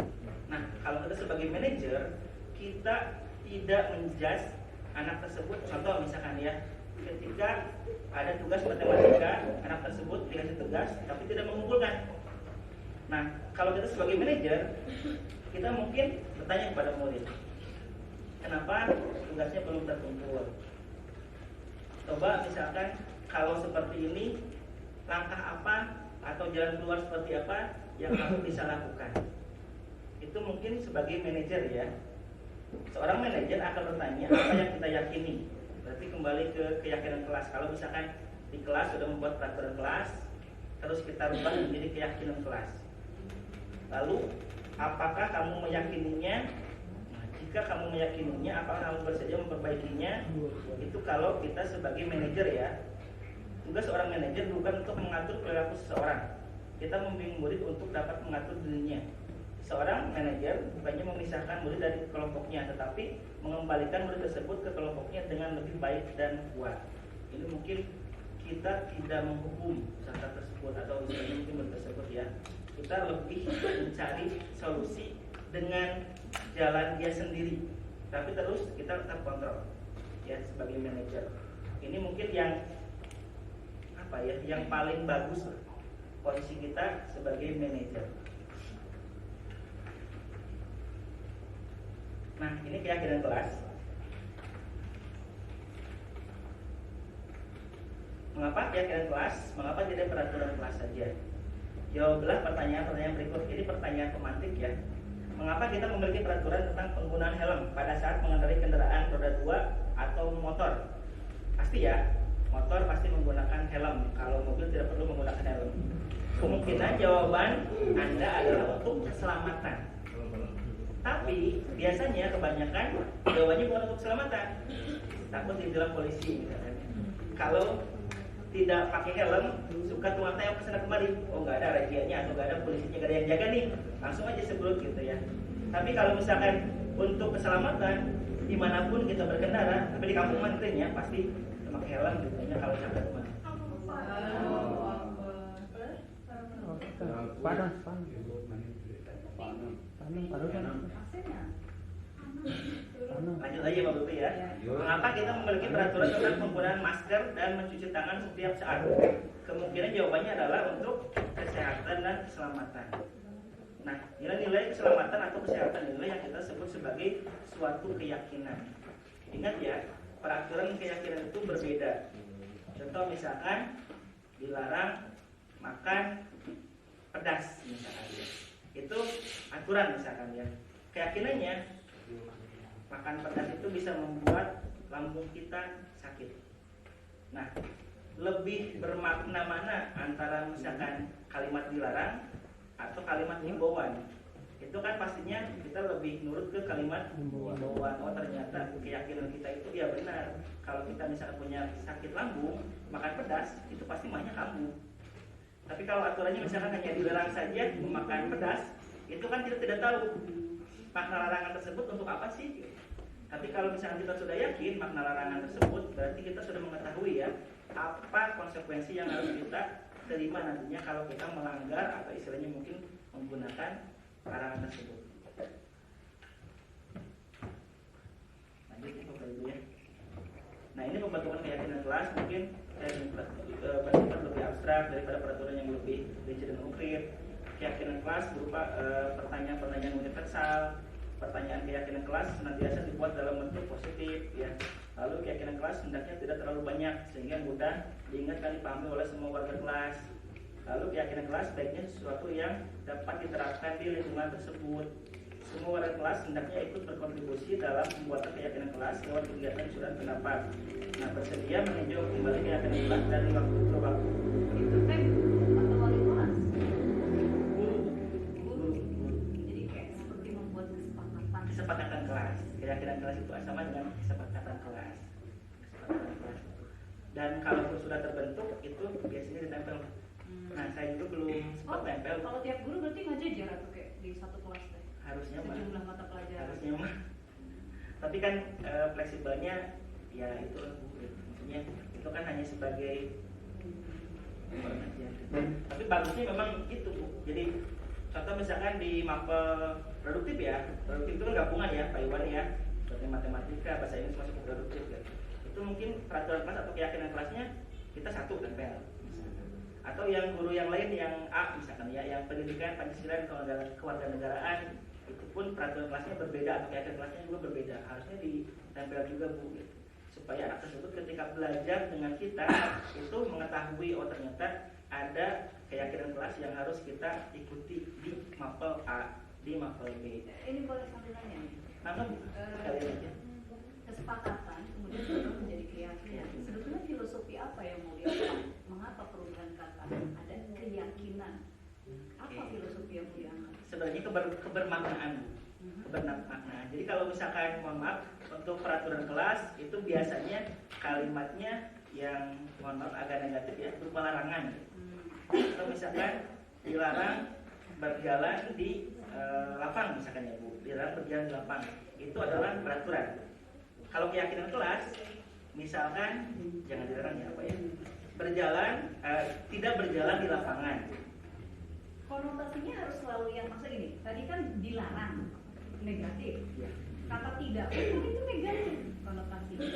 Nah, kalau kita sebagai manajer, kita tidak menjudge anak tersebut. Contoh misalkan ya, ketika ada tugas matematika, anak tersebut dikasih tugas tapi tidak mengumpulkan. Nah, kalau kita sebagai manajer, kita mungkin bertanya kepada murid, kenapa tugasnya belum terkumpul? Coba misalkan kalau seperti ini, langkah apa atau jalan keluar seperti apa yang kamu bisa lakukan? Itu mungkin sebagai manajer ya. Seorang manajer akan bertanya apa yang kita yakini. Berarti kembali ke keyakinan kelas. Kalau misalkan di kelas sudah membuat peraturan kelas, terus kita rubah menjadi keyakinan kelas. Lalu apakah kamu meyakininya? Nah, jika kamu meyakininya, apakah kamu bersedia memperbaikinya? Itu kalau kita sebagai manajer ya. Tugas seorang manajer bukan untuk mengatur perilaku seseorang. Kita membimbing murid untuk dapat mengatur dirinya. Seorang manajer bukannya memisahkan murid dari kelompoknya, tetapi mengembalikan murid tersebut ke kelompoknya dengan lebih baik dan kuat. Ini mungkin kita tidak menghukum peserta tersebut atau mungkin murid tersebut ya. Kita lebih mencari solusi dengan jalan dia sendiri, tapi terus kita tetap kontrol ya sebagai manajer. Ini mungkin yang yang paling bagus posisi kita sebagai manajer. Nah, ini keyakinan kelas. Mengapa keyakinan kelas? Mengapa tidak peraturan kelas saja? Jawablah pertanyaan-pertanyaan berikut. Ini pertanyaan pemantik ya. Mengapa kita memiliki peraturan tentang penggunaan helm pada saat mengendarai kendaraan roda 2 atau motor? Pasti ya, motor pasti menggunakan helm. Kalau mobil tidak perlu menggunakan helm. Kemungkinan jawaban Anda adalah untuk keselamatan. Tapi biasanya kebanyakan jawabannya bukan untuk keselamatan. Takut ditilang polisi misalnya. Kalau tidak pakai helm, suka tuang tayang kesana kemari. Oh nggak ada razzianya atau nggak ada polisinya, nggak ada yang jaga nih, langsung aja sebrut gitu ya. Tapi kalau misalkan untuk keselamatan, dimanapun kita berkendara, tapi di kampung mantrin ya pasti pakai helm gitu ya kalau sampai rumah. Panas. Lanjut aja Pak Bupi ya. Mengapa kita memiliki peraturan tentang penggunaan masker dan mencuci tangan setiap saat? Kemungkinan jawabannya adalah untuk kesehatan dan keselamatan. Nah, nilai-nilai keselamatan atau kesehatan inilah yang kita sebut sebagai suatu keyakinan. Ingat ya, peraturan keyakinan itu berbeda. Contoh misalkan dilarang makan pedas misalkan ya. Itu aturan misalkan ya. Keyakinannya makan pedas itu bisa membuat lambung kita sakit. Nah, lebih bermakna mana antara misalkan kalimat dilarang atau kalimat himbauan? Itu kan pastinya kita lebih nurut ke kalimat himbauan. Oh ternyata keyakinan kita itu ya benar. Kalau kita misalkan punya sakit lambung, makan pedas itu pasti mahnya kambuh. Tapi kalau aturannya misalkan hanya dilarang saja memakan pedas, itu kan kita tidak tahu makna larangan tersebut untuk apa sih? Tapi kalau misalnya kita sudah yakin makna larangan tersebut, berarti kita sudah mengetahui ya apa konsekuensi yang harus kita terima nantinya kalau kita melanggar atau istilahnya mungkin menggunakan larangan tersebut. Lanjut Bapak Ibu ya. Nah ini pembentukan keyakinan kelas mungkin bersifat lebih abstrak daripada peraturan yang lebih rinci dan konkret. Keyakinan kelas berupa pertanyaan-pertanyaan universal. Pertanyaan keyakinan kelas senantiasa dibuat dalam bentuk positif ya. Lalu keyakinan kelas hendaknya tidak terlalu banyak sehingga mudah diingat dan dipahami oleh semua warga kelas. Lalu keyakinan kelas sebaiknya sesuatu yang dapat diterapkan di lingkungan tersebut. Semua warga kelas hendaknya ikut berkontribusi dalam pembuatan keyakinan kelas lewat kegiatan surat pendapat. Nah, bersedia meninjau kembali keyakinan kelas dari waktu ke waktu. Itu kan atau wali kelas. Jadi kayak seperti membuat Kesepakatan kelas. Keyakinan kelas itu sama dengan kesepakatan kelas. Dan kalaupun sudah terbentuk itu biasanya ditempel. Nah, saya juga belum sempat tempel. Kalau tiap guru berarti ngajar atau kayak di satu kelas deh. Harusnya mah. Sejumlah mata pelajaran. Harusnya mah. Tapi kan fleksibelnya ya itu maksudnya itu kan hanya sebagai tapi bagusnya memang itu Bu. Jadi contoh misalkan di mapel produktif ya, produktif itu kan gabungan ya Pak Iwan ya, seperti matematika, bahasa Inggris masuk ke produktif ya. Itu mungkin peraturan kelas atau keyakinan kelasnya kita satu tempel. Atau yang guru yang lain yang A misalkan ya, yang pendidikan Pancasila dan kewarganegaraan itu pun peraturan kelasnya berbeda atau keyakinan kelasnya juga berbeda. Harusnya ditempel juga Bu, supaya anak tersebut ketika belajar dengan kita itu mengetahui oh ternyata ada keyakinan kelas yang harus kita ikuti di mapel A, di mapel B. Ini boleh sambil nanya. Nama sekali aja. Kesepakatan kemudian berubah menjadi keyakinan. Sebetulnya filosofi apa yang mau diangkat? Mengapa perubahan kata ada keyakinan? Apa filosofi yang mau diangkat? Sebenarnya kebermaknaan. Kebermaknaan. Jadi kalau misalkan mohon maaf untuk peraturan kelas itu biasanya kalimatnya yang mohon maaf agak negatif ya, berupa larangan. Atau misalkan dilarang berjalan di lapang misalkan ya Bu, dilarang berjalan di lapang. Itu adalah peraturan. Kalau keyakinan kelas, misalkan jangan dilarang ya apa ya, berjalan tidak berjalan di lapangan. Konotasinya harus selalu yang maksud ini. Tadi kan dilarang negatif. Kata tidak pun itu negatif konotasinya.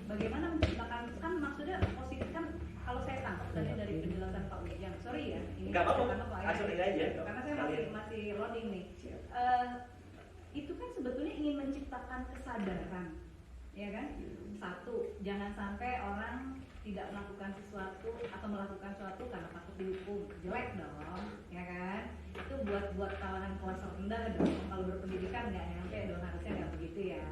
Bagaimana menciptakan kan maksudnya positif kan kalau saya tangkap tadi dari penjelasan Pak Ujang. Sorry ya, ini nggak apa-apa, karena Pak langsung aja. karena saya masih loading nih. Itu kan sebetulnya ingin menciptakan kesadaran, ya kan? Satu, jangan sampai orang tidak melakukan sesuatu atau melakukan sesuatu karena takut dihukum, jelek dong, ya kan? Itu buat kalangan kelas rendah dong. Kalau berpendidikan nggak nyampe dong, harusnya nggak begitu ya.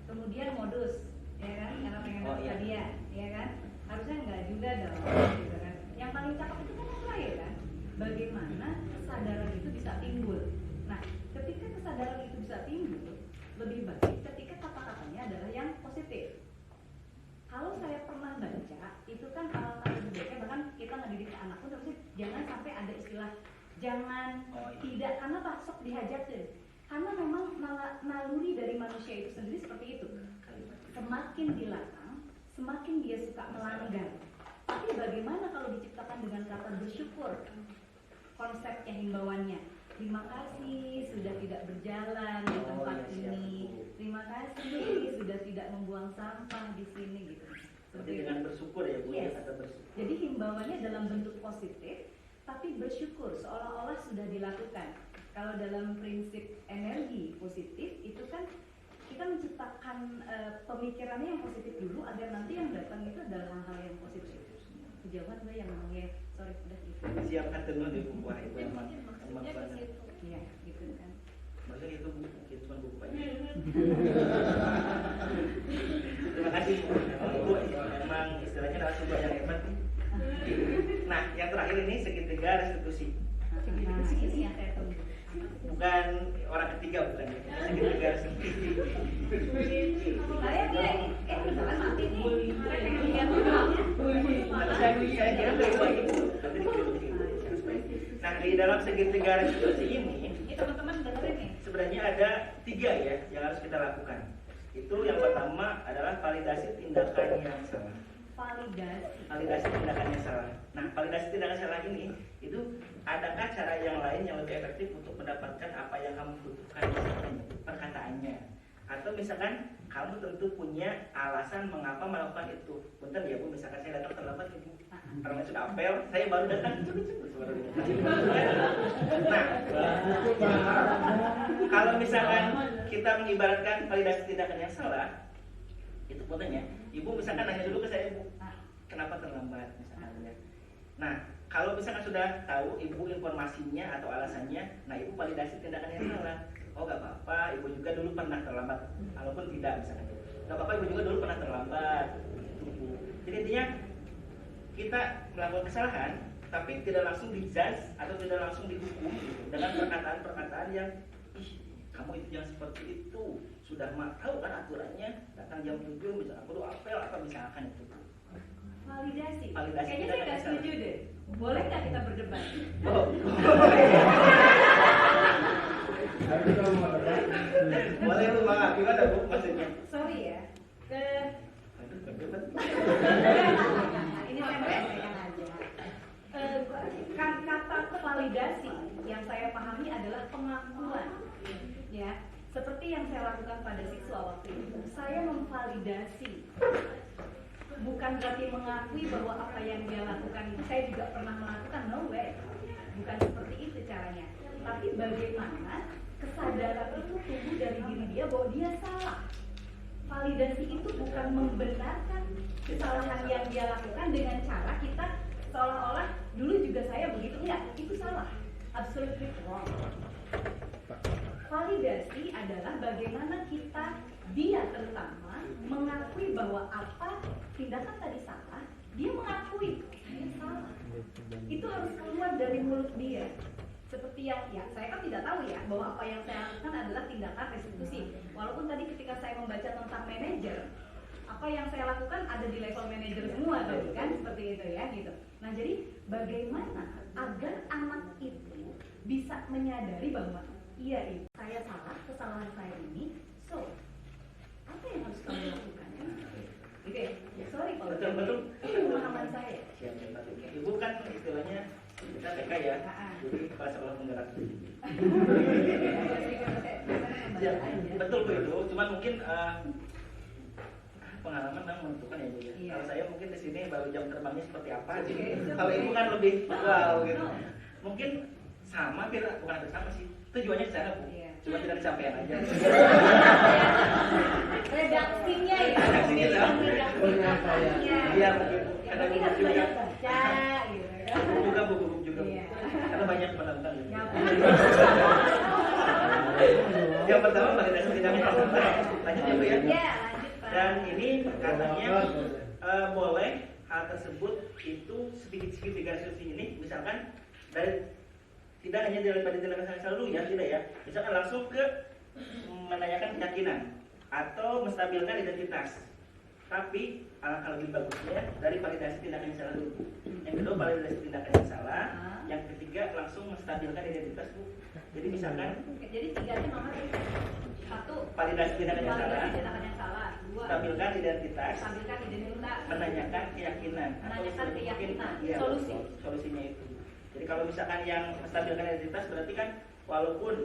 Kemudian modus, ya kan? Karena pengen dapat hadiah, ya kan? Harusnya nggak juga dong, gitu kan? Yang paling cakep itu kan yang terakhir kan? Bagaimana kesadaran itu bisa timbul? Nah, ketika kesadaran itu bisa timbul, lebih baik ketika kata-katanya adalah yang positif. Kalau saya pernah baca, itu kan hal-hal sebaiknya, bahkan kita ngedidik ke anak pun harusnya jangan sampai ada istilah jangan tidak, karena sok dihajar deh. Karena memang naluri dari manusia itu sendiri seperti itu. Semakin dilarang, semakin dia suka melanggar. Tapi bagaimana kalau diciptakan dengan kata bersyukur? Konsepnya, himbauannya, terima kasih sudah tidak berjalan di tempat ini, terima kasih sudah tidak membuang sampah di sini, gitu. Seperti dengan bersyukur ya Bu, yes. Kata bersyukur. Jadi himbauannya dalam bentuk positif, tapi bersyukur seolah-olah sudah dilakukan. Kalau dalam prinsip energi positif itu kan kita menciptakan pemikirannya yang positif dulu agar nanti yang datang itu adalah hal-hal yang positif. Kejauhan gue yang ngomongnya, sorry udah gitu. Siapkan dulu di buku itu emang Maksudnya banget. ke situ. Iya, gitu kan. Maksudnya itu mungkin cuma buku aja. Terima kasih Bu. Memang istilahnya adalah sebuah yang hebat. Nah, yang terakhir ini segitiga restitusi. Nah, ini yang saya tunggu. Bukan orang ketiga, bukan ya. Segitiga restitusi. Saya nih, kebetulan saat ini saya pengen lihat filmnya. Saya kira dari Pak Ibu. Nah, di dalam segitiga restitusi ini, Ini teman-teman dengerin nih. sebenarnya ada 3 ya yang harus kita lakukan. Itu yang pertama adalah validasi tindakan yang salah. Validasi tindakan yang salah. Nah, validasi tindakan salah ini itu adakah cara yang lain yang lebih efektif untuk mendapatkan apa yang kamu butuhkan, perkataannya? Atau misalkan kamu tentu punya alasan mengapa melakukan itu. Bentar ya Bu, misalkan saya datang terlambat Ibu. Karena sudah apel, saya baru datang. Nah, kalau misalkan kita mengibaratkan validasi tindakan yang salah, itu fotonya, Ibu misalkan nanya dulu ke saya, Bu, kenapa terlambat misalnya. Nah, kalau misalkan sudah tahu Ibu informasinya atau alasannya, nah Ibu validasi tindakan yang salah. Oh gak apa-apa, Ibu juga dulu pernah terlambat. Walaupun tidak misalkan, gak apa-apa Ibu juga dulu pernah terlambat. Jadi intinya kita melakukan kesalahan, tapi tidak langsung dijudge atau tidak langsung dihukum gitu, dengan perkataan-perkataan yang kamu itu yang seperti itu sudah tahu kan aturannya, datang jam 7 misalkan perlu apel atau misalkan itu. Validasi. Validasi Kayaknya saya nggak setuju deh. Boleh nggak kita berdebat? Oh. Boleh Bu, Bang. Gimana Bu maksudnya? Sorry ya. Berdebat. Ini saya meremehkan aja. Kata validasi yang saya pahami adalah pengakuan. Ya, seperti yang saya lakukan pada siswa waktu itu. Saya memvalidasi. Bukan berarti mengakui bahwa apa yang dia lakukan itu saya juga pernah melakukan, no way. Bukan seperti itu caranya. Tapi bagaimana kesadaran itu tumbuh dari diri dia bahwa dia salah. Validasi itu bukan membenarkan kesalahan yang dia lakukan dengan cara kita seolah-olah dulu juga saya begitu. Enggak, itu salah. Absolutely wrong. Validasi adalah bagaimana dia terutama mengakui bahwa apa tindakan tadi salah, dia mengakui saya salah. Itu harus keluar dari mulut dia. Seperti yang ya saya kan tidak tahu ya bahwa apa yang saya lakukan adalah tindakan restitusi. Walaupun tadi ketika saya membaca tentang manajer, apa yang saya lakukan ada di level manajer semua tadi kan, seperti itu ya gitu. Nah jadi bagaimana agar anak itu bisa menyadari bahwa iya itu saya salah, kesalahan saya ini, so apa yang harus kamu lakukan? Gitu ya? Ya sorry kalau Betul. itu pemahaman saya. Siap. Ibu kan istilahnya kita TK ya, jadi kepala sekolah penggerak. Ya, betul Bu itu, cuman mungkin pengalaman memang menentukan ya Bu ya. Iya. Kalau saya mungkin di sini baru jam terbangnya seperti apa, jadi kalau Ibu kan lebih wow gitu. Mungkin sama, bukan hampir sama sih. Tujuannya ke sana Bu, Iya. cuma tidak kesampaian aja. Redaksinya ya. Redaksinya ya. Redaksinya. Iya, karena ada Tapi buku harus juga. banyak baca gitu kan. Buku juga, buku juga. Iya. Karena banyak penonton. Ya, Yang pertama validasi tindakan yang salah. Lanjut ya Bu ya. Ya, lanjut Pak. Dan ini katanya boleh hal tersebut itu sedikit-sedikit digaris ini, misalkan dari tidak hanya daripada tindakan yang selalu ya, tidak ya. Misalkan langsung ke menanyakan keyakinan atau menstabilkan identitas. Tapi alangkah lebih bagusnya dari validasi tindakan yang salah dulu. Yang kedua validasi tindakan yang salah, yang ketiga langsung menstabilkan identitas Bu. Jadi misalkan Jadi tiganya mama tuh satu validasi tindakan yang salah, validasi tindakan yang salah, dua stabilkan identitas, stabilkan identitas, menanyakan keyakinan, menanyakan atau keyakinan, iya, solusi. solusinya itu. Jadi kalau misalkan yang menstabilkan identitas berarti kan walaupun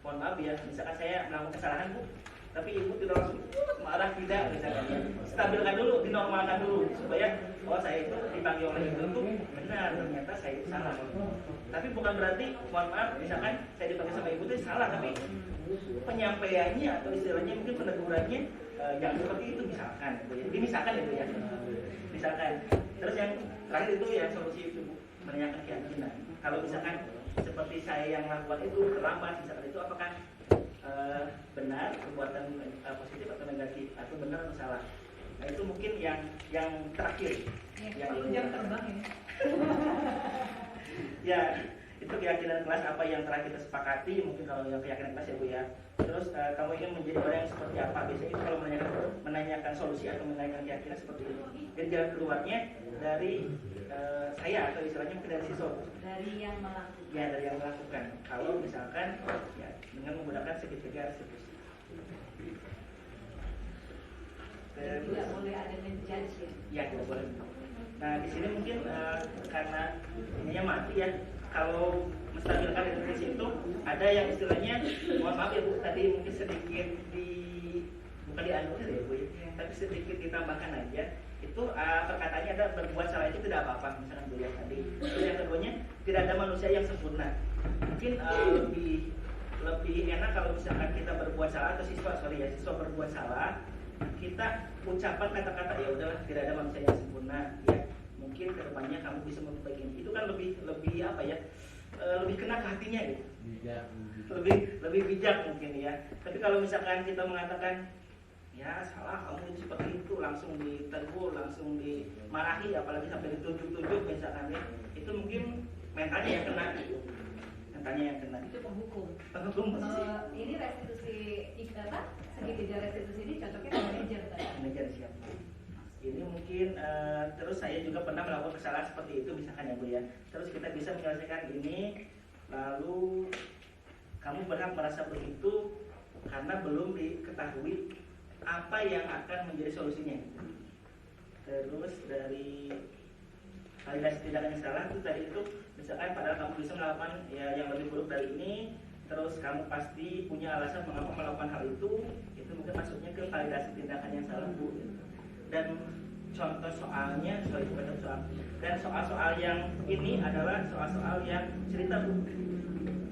mohon maaf ya, misalkan saya melakukan kesalahan Bu, tapi ibu tidak langsung marah, tidak misalkan ya. Stabilkan dulu, dinormalkan dulu supaya saya itu dipanggil oleh ibu itu benar, ternyata saya itu salah. Tapi bukan berarti mohon maaf misalkan saya dipanggil sama ibu itu salah, tapi penyampaiannya atau istilahnya mungkin penegurannya jangan seperti itu misalkan gitu ya. Jadi misalkan itu ya. Misalkan. Terus yang terakhir itu yang solusi itu Bu, menanyakan keyakinan. Kalau misalkan seperti saya yang melakukan itu terlambat misalkan itu apakah benar perbuatan positif atau negatif atau benar atau salah. Nah itu mungkin yang terakhir. Ya, perlu jam terbang ya. Ya, itu keyakinan kelas apa yang telah kita sepakati, mungkin kalau yang keyakinan kelas ya Bu ya. Terus kamu ingin menjadi orang yang seperti apa? Biasanya itu kalau menanyakan solusi atau menanyakan keyakinan seperti itu. Dan jalan keluarnya dari saya atau istilahnya mungkin dari siswa. Dari yang melakukan. Ya, dari yang melakukan. Kalau misalkan ya dengan menggunakan segitiga restitusi. Tidak boleh ada menjudge ya. Ya, tidak boleh. Nah, di sini mungkin karena ininya mati ya. Kalau menstabilkan identitas itu ada yang istilahnya, mohon maaf ya Bu, tadi mungkin sedikit bukan dianulir ya Bu ya, tapi sedikit ditambahkan aja. Itu perkataannya ada berbuat salah itu tidak apa-apa, misalkan Bu ya tadi. Terus yang keduanya tidak ada manusia yang sempurna. Mungkin lebih enak kalau misalkan kita berbuat salah atau siswa berbuat salah, kita ucapan kata-kata ya udahlah tidak ada manusia yang sempurna ya. Mungkin kedepannya kamu bisa memperbaiki ini. Itu kan lebih apa ya, lebih kena ke hatinya gitu. Lebih bijak mungkin ya. Tapi kalau misalkan kita mengatakan ya salah kamu itu seperti itu, langsung ditegur, langsung dimarahi, apalagi sampai ditunjuk-tunjuk misalkan ya, itu mungkin mentalnya yang kena gitu. Mentalnya yang kena. Itu penghukum. Penghukum pasti. Ini restitusi segitiga restitusi ini cocoknya dengan manajer tadi. Manajer siap. Ini mungkin terus saya juga pernah melakukan kesalahan seperti itu misalkan ya Bu ya. Terus kita bisa menyelesaikan ini, lalu kamu berhak merasa begitu karena belum diketahui apa yang akan menjadi solusinya. Terus dari validasi tindakan yang salah itu tadi itu misalkan padahal kamu bisa melakukan ya yang lebih buruk dari ini, terus kamu pasti punya alasan mengapa melakukan hal itu mungkin masuknya ke validasi tindakan yang salah Bu. Dan contoh soalnya dan soal-soal yang ini adalah soal-soal yang cerita Bu.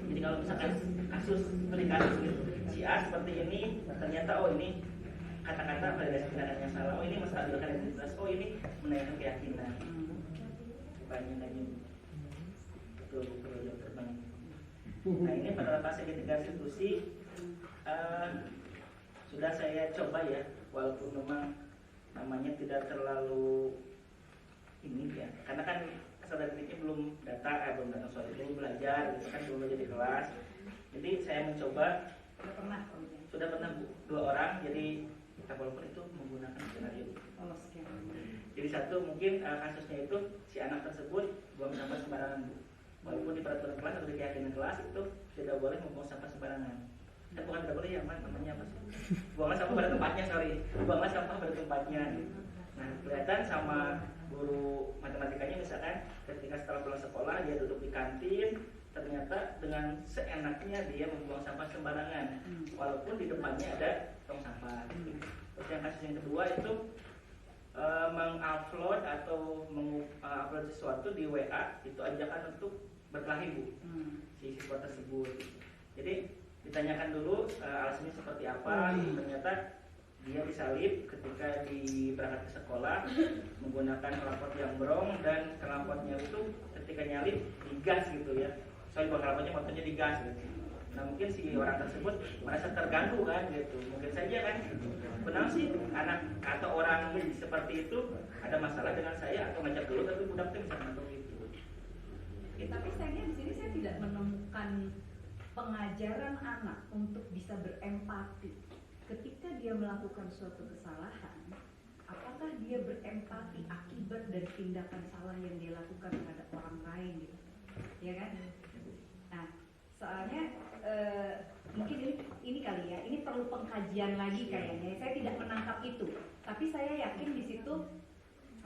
Jadi kalau misalkan kasus gitu, si A seperti ini, ternyata oh ini kata-kata validasi tindakan yang salah, oh ini menstabilkan identitas, oh ini menanyakan keyakinan. Banyak betul jam terbang. Nah ini pada lepas segitiga restitusi sudah saya coba ya, walaupun memang namanya tidak terlalu ini ya, karena kan saudara didiknya belum belum belajar gitu kan, belum belajar di kelas. Jadi saya mencoba sudah pernah Bu, 2 orang, jadi kita walaupun itu menggunakan skenario. Jadi satu mungkin kasusnya itu si anak tersebut buang sampah sembarangan Bu. Walaupun di peraturan kelas atau di keyakinan kelas itu tidak boleh membuang sampah sembarangan. Bukan tidak boleh ya, namanya apa sih? Buanglah sampah pada tempatnya, buanglah sampah pada tempatnya. Nah, kelihatan sama guru matematikanya misalkan ketika setelah pulang sekolah dia duduk di kantin, ternyata dengan seenaknya dia membuang sampah sembarangan, walaupun di depannya ada tong sampah. Terus yang kasus yang kedua itu mengupload atau mengupload sesuatu di WA, itu ajakan untuk berkelahi Bu, si siswa tersebut. Jadi ditanyakan dulu alasannya seperti apa, ternyata dia disalib ketika berangkat ke sekolah menggunakan knalpot yang brong, dan knalpotnya itu ketika nyalip digas gitu ya. Soalnya knalpotnya motornya digas gitu. Nah mungkin si orang tersebut merasa terganggu kan gitu. Mungkin saja kan benar sih anak atau orang seperti itu ada masalah dengan saya atau ngajak dulu tapi budak tuh bisa ngantuk gitu. Tapi sayangnya di sini saya tidak menemukan pengajaran anak untuk bisa berempati. Ketika dia melakukan suatu kesalahan, apakah dia berempati akibat dari tindakan salah yang dia lakukan terhadap orang lain gitu, ya kan? Nah, soalnya mungkin ini kali ya, ini perlu pengkajian lagi kayaknya. Saya tidak menangkap itu, tapi saya yakin di situ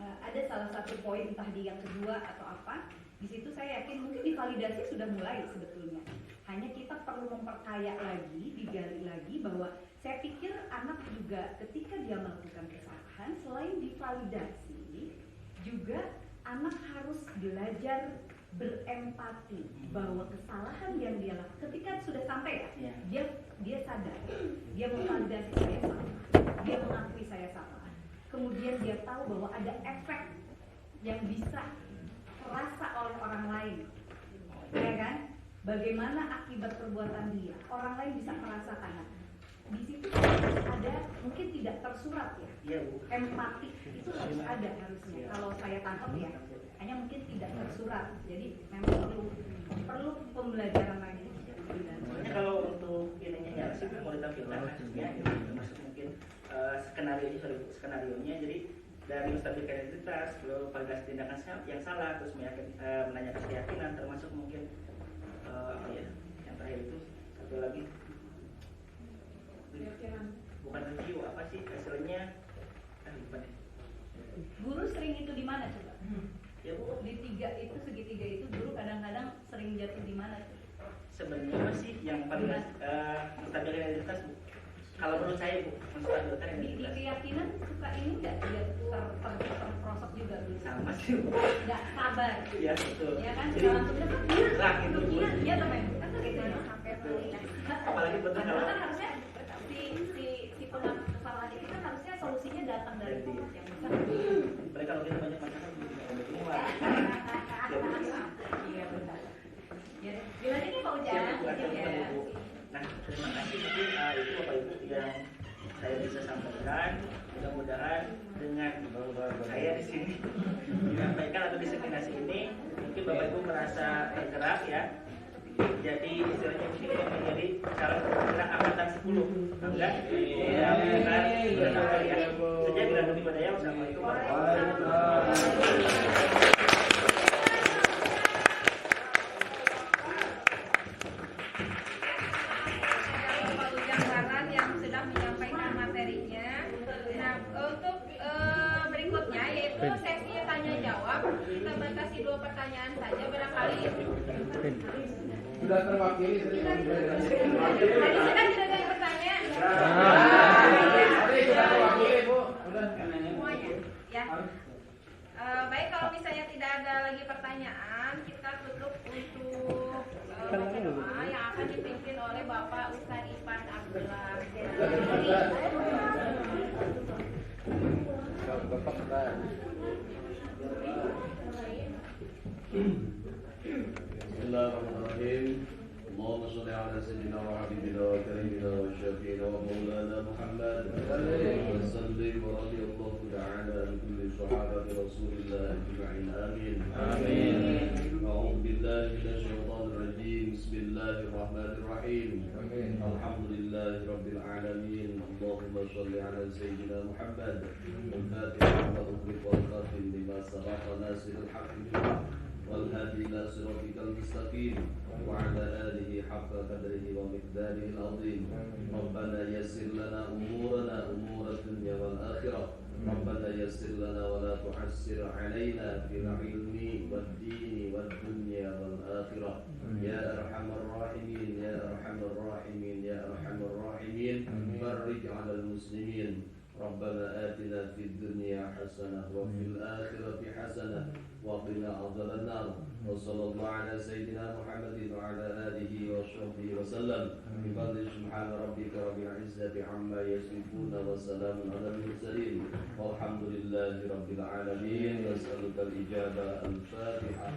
ada salah satu poin, entah di yang kedua atau apa. Di situ saya yakin mungkin divalidasi sudah mulai sebetulnya. Hanya kita perlu memperkaya lagi, digali lagi bahwa saya pikir anak juga ketika dia melakukan kesalahan, selain divalidasi, juga anak harus belajar berempati bahwa kesalahan yang dia lakukan ketika sudah sampai ya, dia sadar, dia memvalidasi saya salah, dia mengakui saya salah, kemudian dia tahu bahwa ada efek yang bisa terasa oleh orang lain, ya kan? Bagaimana akibat perbuatan dia, orang lain bisa merasakan. Di situ ada mungkin tidak tersurat ya, empati itu harus ada harusnya. Kalau saya tangkap ya, hanya mungkin tidak tersurat. Jadi memang perlu pembelajaran lagi. Sebenarnya kalau untuk ininya ya sih mau ditampilkan kasusnya, termasuk mungkin skenario-nya. Jadi dari menstabilkan identitas, lalu validasi tindakan yang salah, terus menanyakan keyakinan, termasuk mungkin yang terakhir itu satu lagi bukan review, apa sih hasilnya? Lupa deh. Guru sering itu di mana coba? Ya Bu, Di segitiga itu guru kadang-kadang sering jatuh di mana? sebenarnya masih yang paling menstabilkan identitas Bu. Kalau menurut saya Bu, menstabilkan Di identitas. keyakinan suka ini nggak dia terprosok juga dulu. Sama sih Bu. Nggak sabar. Iya betul. Ya kan? Jadi Langsung gerak gitu Bu. Iya teman. Kan gitu ya. Apalagi betul Padahal kalau kan harusnya si pengaku kesalahan itu kan harusnya solusinya datang dari yang besar. mereka kalau kita banyak masalah begini semua. Iya benar. Ya, gimana nih Pak Ujang? Siap, Bu. Nah, terima kasih mungkin itu Bapak Ibu yang saya bisa sampaikan. Mudah-mudahan dengan saya di sini menyampaikan atau diseminasi ini, mungkin Bapak Ibu merasa tergerak ya. Jadi istilahnya mungkin ini menjadi calon perwira angkatan 10. Enggak? Ya, benar. Benar ya. Sejak bila lebih pada yang Assalamualaikum warahmatullahi wabarakatuh. yang sedang menyampaikan materinya. Nah, untuk berikutnya yaitu sesi tanya jawab. Kita batasi 2 pertanyaan saja barangkali. Sudah terwakili. Tadi sudah tidak ada yang bertanya. Tadi sudah terwakili Bu. Sudah. Semuanya, ya. Baik, kalau misalnya tidak ada lagi pertanyaan, kita tutup untuk baca doa yang akan dipimpin oleh Bapak Ustadz Ipan Abdullah. Bismillahirrahmanirrahim. Allahumma shalli ala sayyidina wa habibina wa karimina wa syafiina wa maulana Muhammad wa sallim wa radiyallahu ta'ala an kulli sahabati Rasulillah ajma'in. Amin. Amin. A'udzu billahi minasy syaithanir rajim. Bismillahirrahmanirrahim. Alhamdulillahi rabbil alamin. Allahumma shalli ala sayyidina Muhammad al-Fatihah wa ughliqa al-khatim lima sabaqa nasirul haqqi bil haqq والهادي إلى صراطك المستقيم وعلى آله حق قدره ومقداره العظيم. ربنا يسر لنا أمورنا أمور الدنيا والآخرة. ربنا يسر لنا ولا تعسر علينا في العلم والدين والدنيا والآخرة يا أرحم الراحمين يا أرحم الراحمين يا أرحم الراحمين. فرج على المسلمين. ربنا آتنا في الدنيا حسنة وفي الآخرة حسنة وقنا عذاب النار وصلى الله على سيدنا محمد وعلى آله وصحبه وسلم بفضل سبحان ربك رب العزة عما يصفون وسلام على المرسلين والحمد لله رب العالمين نسألك الإجابة الفاتحة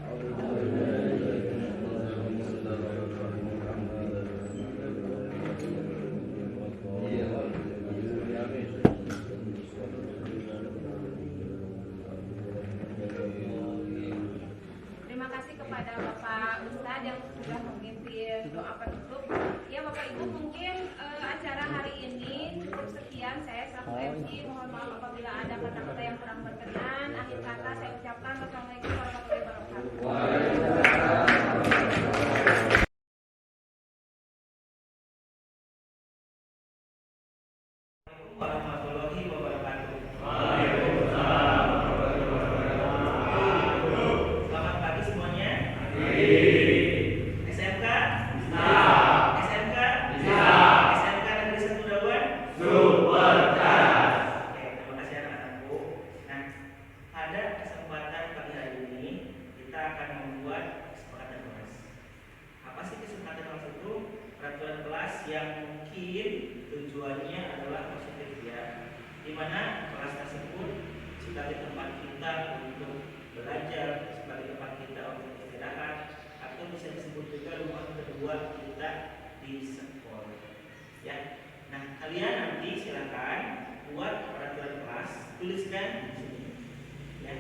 Terima kasih kepada Bapak Ustadz yang sudah memimpin doa penutup. Ya Bapak Ibu, mungkin acara hari ini cukup sekian. Saya selaku MC mohon maaf apabila ada kata-kata yang kurang berkenan. Akhir kata saya ucapkan wassalamualaikum warahmatullahi wabarakatuh. Warahmatullahi wabarakatuh. Selamat pagi semuanya. SMK? SMK? SMK Negeri 1 Dawan? Oke, terima kasih anak-anakku. Nah, pada kesempatan pagi hari ini kita akan membuat kesepakatan kelas. Apa sih kesepakatan kelas itu? Peraturan kelas yang mungkin tujuannya adalah positif ya, di mana kelas tersebut sebagai tempat kita untuk belajar, sebagai tempat kita untuk istirahat, atau bisa disebut juga rumah kedua kita di sekolah. Ya, nah kalian nanti silakan buat peraturan kelas, tuliskan di sini. Ya,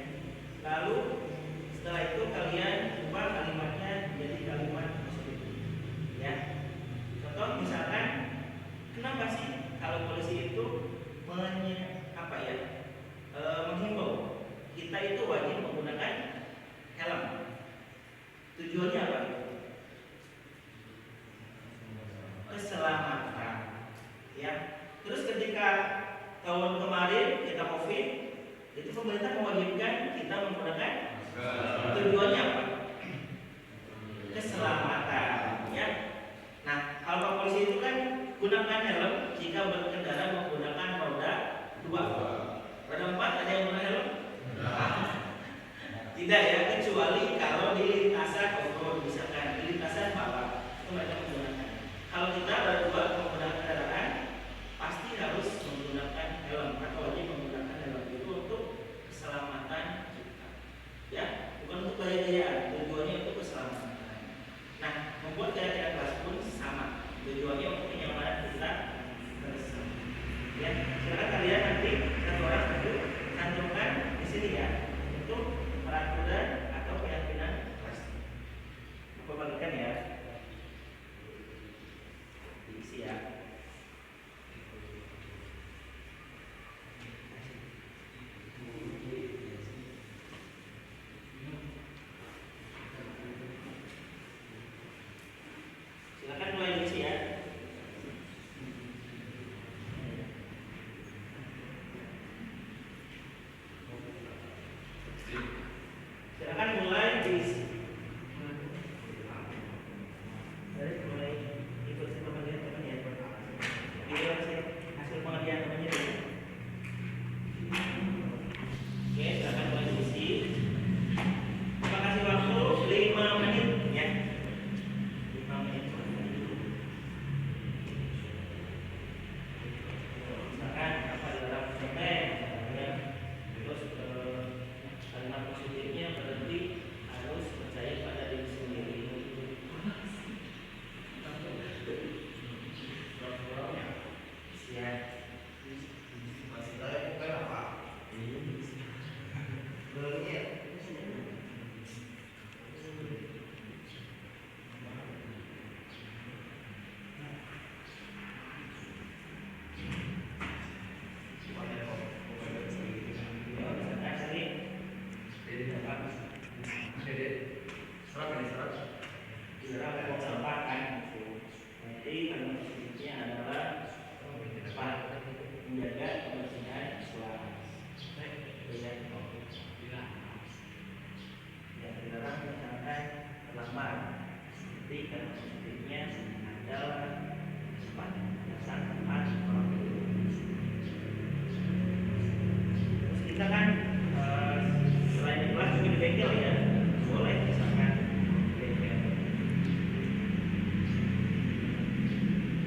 lalu setelah itu kalian ubah kalimatnya menjadi kalimat positif. Ya, contoh misalkan, kenapa sih kalau polisi itu menghimbau kita itu wajib menggunakan helm? Tujuannya apa? Keselamatan. Ya. Terus ketika tahun kemarin kita COVID, itu pemerintah mewajibkan kita menggunakan. Tujuannya apa? Keselamatan. Ya. Nah, kalau polisi itu kan gunakan helm jika berkendara menggunakan roda 2. Roda 4 ada yang menggunakan helm? Tidak ya, kecuali kalau di lintasan off-road, misalkan di lintasan bawah itu mereka menggunakan. Kalau kita roda 2 menggunakan kendaraan, pasti harus menggunakan helm atau wajib menggunakan helm itu untuk keselamatan kita. Ya, bukan untuk gaya-gayaan, tujuannya untuk keselamatan. Nah, membuat gaya-gaya kelas pun sama, tujuannya untuk kenyamanan kita bersama. Ya, silakan kalian nanti satu orang satu cantumkan di sini ya untuk peraturan atau keyakinan kelas. Aku bagikan ya. kita kan selain di kelas juga di bengkel ya, boleh misalkan bengkel.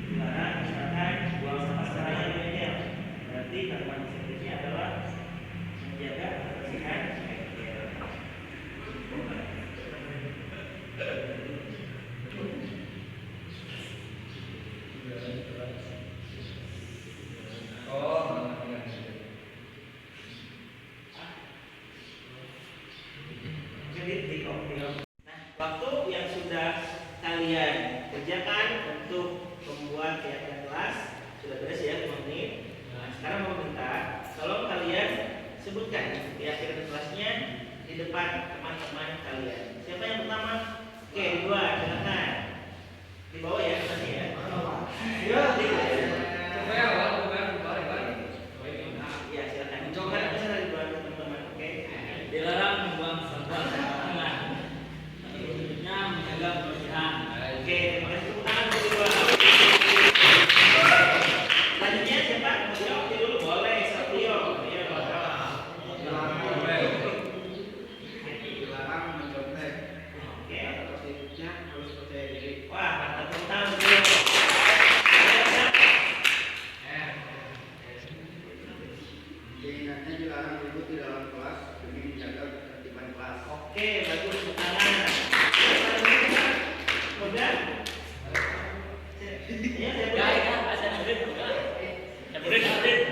Dilarang misalkan buang sampah sembarangan di bengkel. Berarti kalimat positifnya adalah menjaga kebersihan bengkel. Nah, waktu yang sudah kalian kerjakan untuk membuat kegiatan kelas sudah beres ya 5 menit. Nah, sekarang mau minta tolong kalian sebutkan di akhir kelasnya di depan teman-teman kalian. Siapa yang pertama? Oke, dua, silakan. Di bawah ya, nanti ya. Ya, ya silakan. Coba bisa di bawah teman-teman, oke? Dilarang membuang sampah sembarangan. Berikutnya menjaga kebersihan. Oke, terima kasih tepuk tangan untuk kedua. Selanjutnya siapa? Mau jawab dulu boleh, Satrio. Iya, Dilarang mencontek. oke. Positifnya harus percaya diri. Wah, mantap, tepuk tangan untuk beliau. Keinginannya dilarang ribut di dalam kelas demi menjaga ketertiban kelas. Oke, bagus, tepuk tangan. Udah? Ya, saya boleh.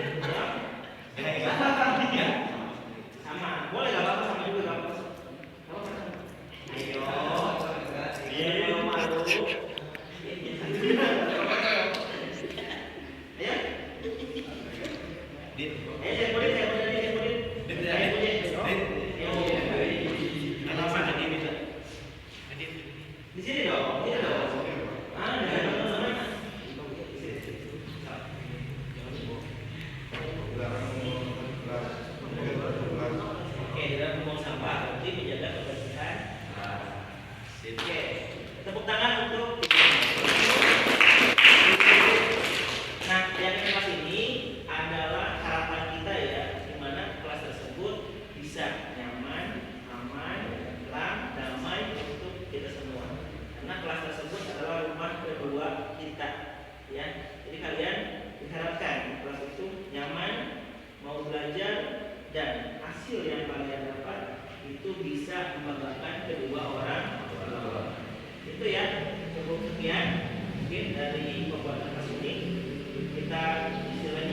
Sama, boleh gak apa-apa sama juga gak apa-apa. Ayo. Ayo, malu. Ayo. Saya boleh. Di sini dong, ini dong. Oke, dalam membuang sampah berarti menjaga kebersihan. Oke, tepuk tangan untuk. Nah, yang kelas ini adalah harapan kita ya, di mana kelas tersebut bisa nyaman, aman, tenang, damai untuk kita semua. Karena kelas tersebut adalah rumah kedua kita, ya. Jadi kalian diharapkan kelas itu nyaman, mau belajar, dan hasil yang kalian dapat itu bisa membanggakan kedua orang tua. Itu ya, cukup sekian mungkin dari pembuatan kelas ini. Kita istilahnya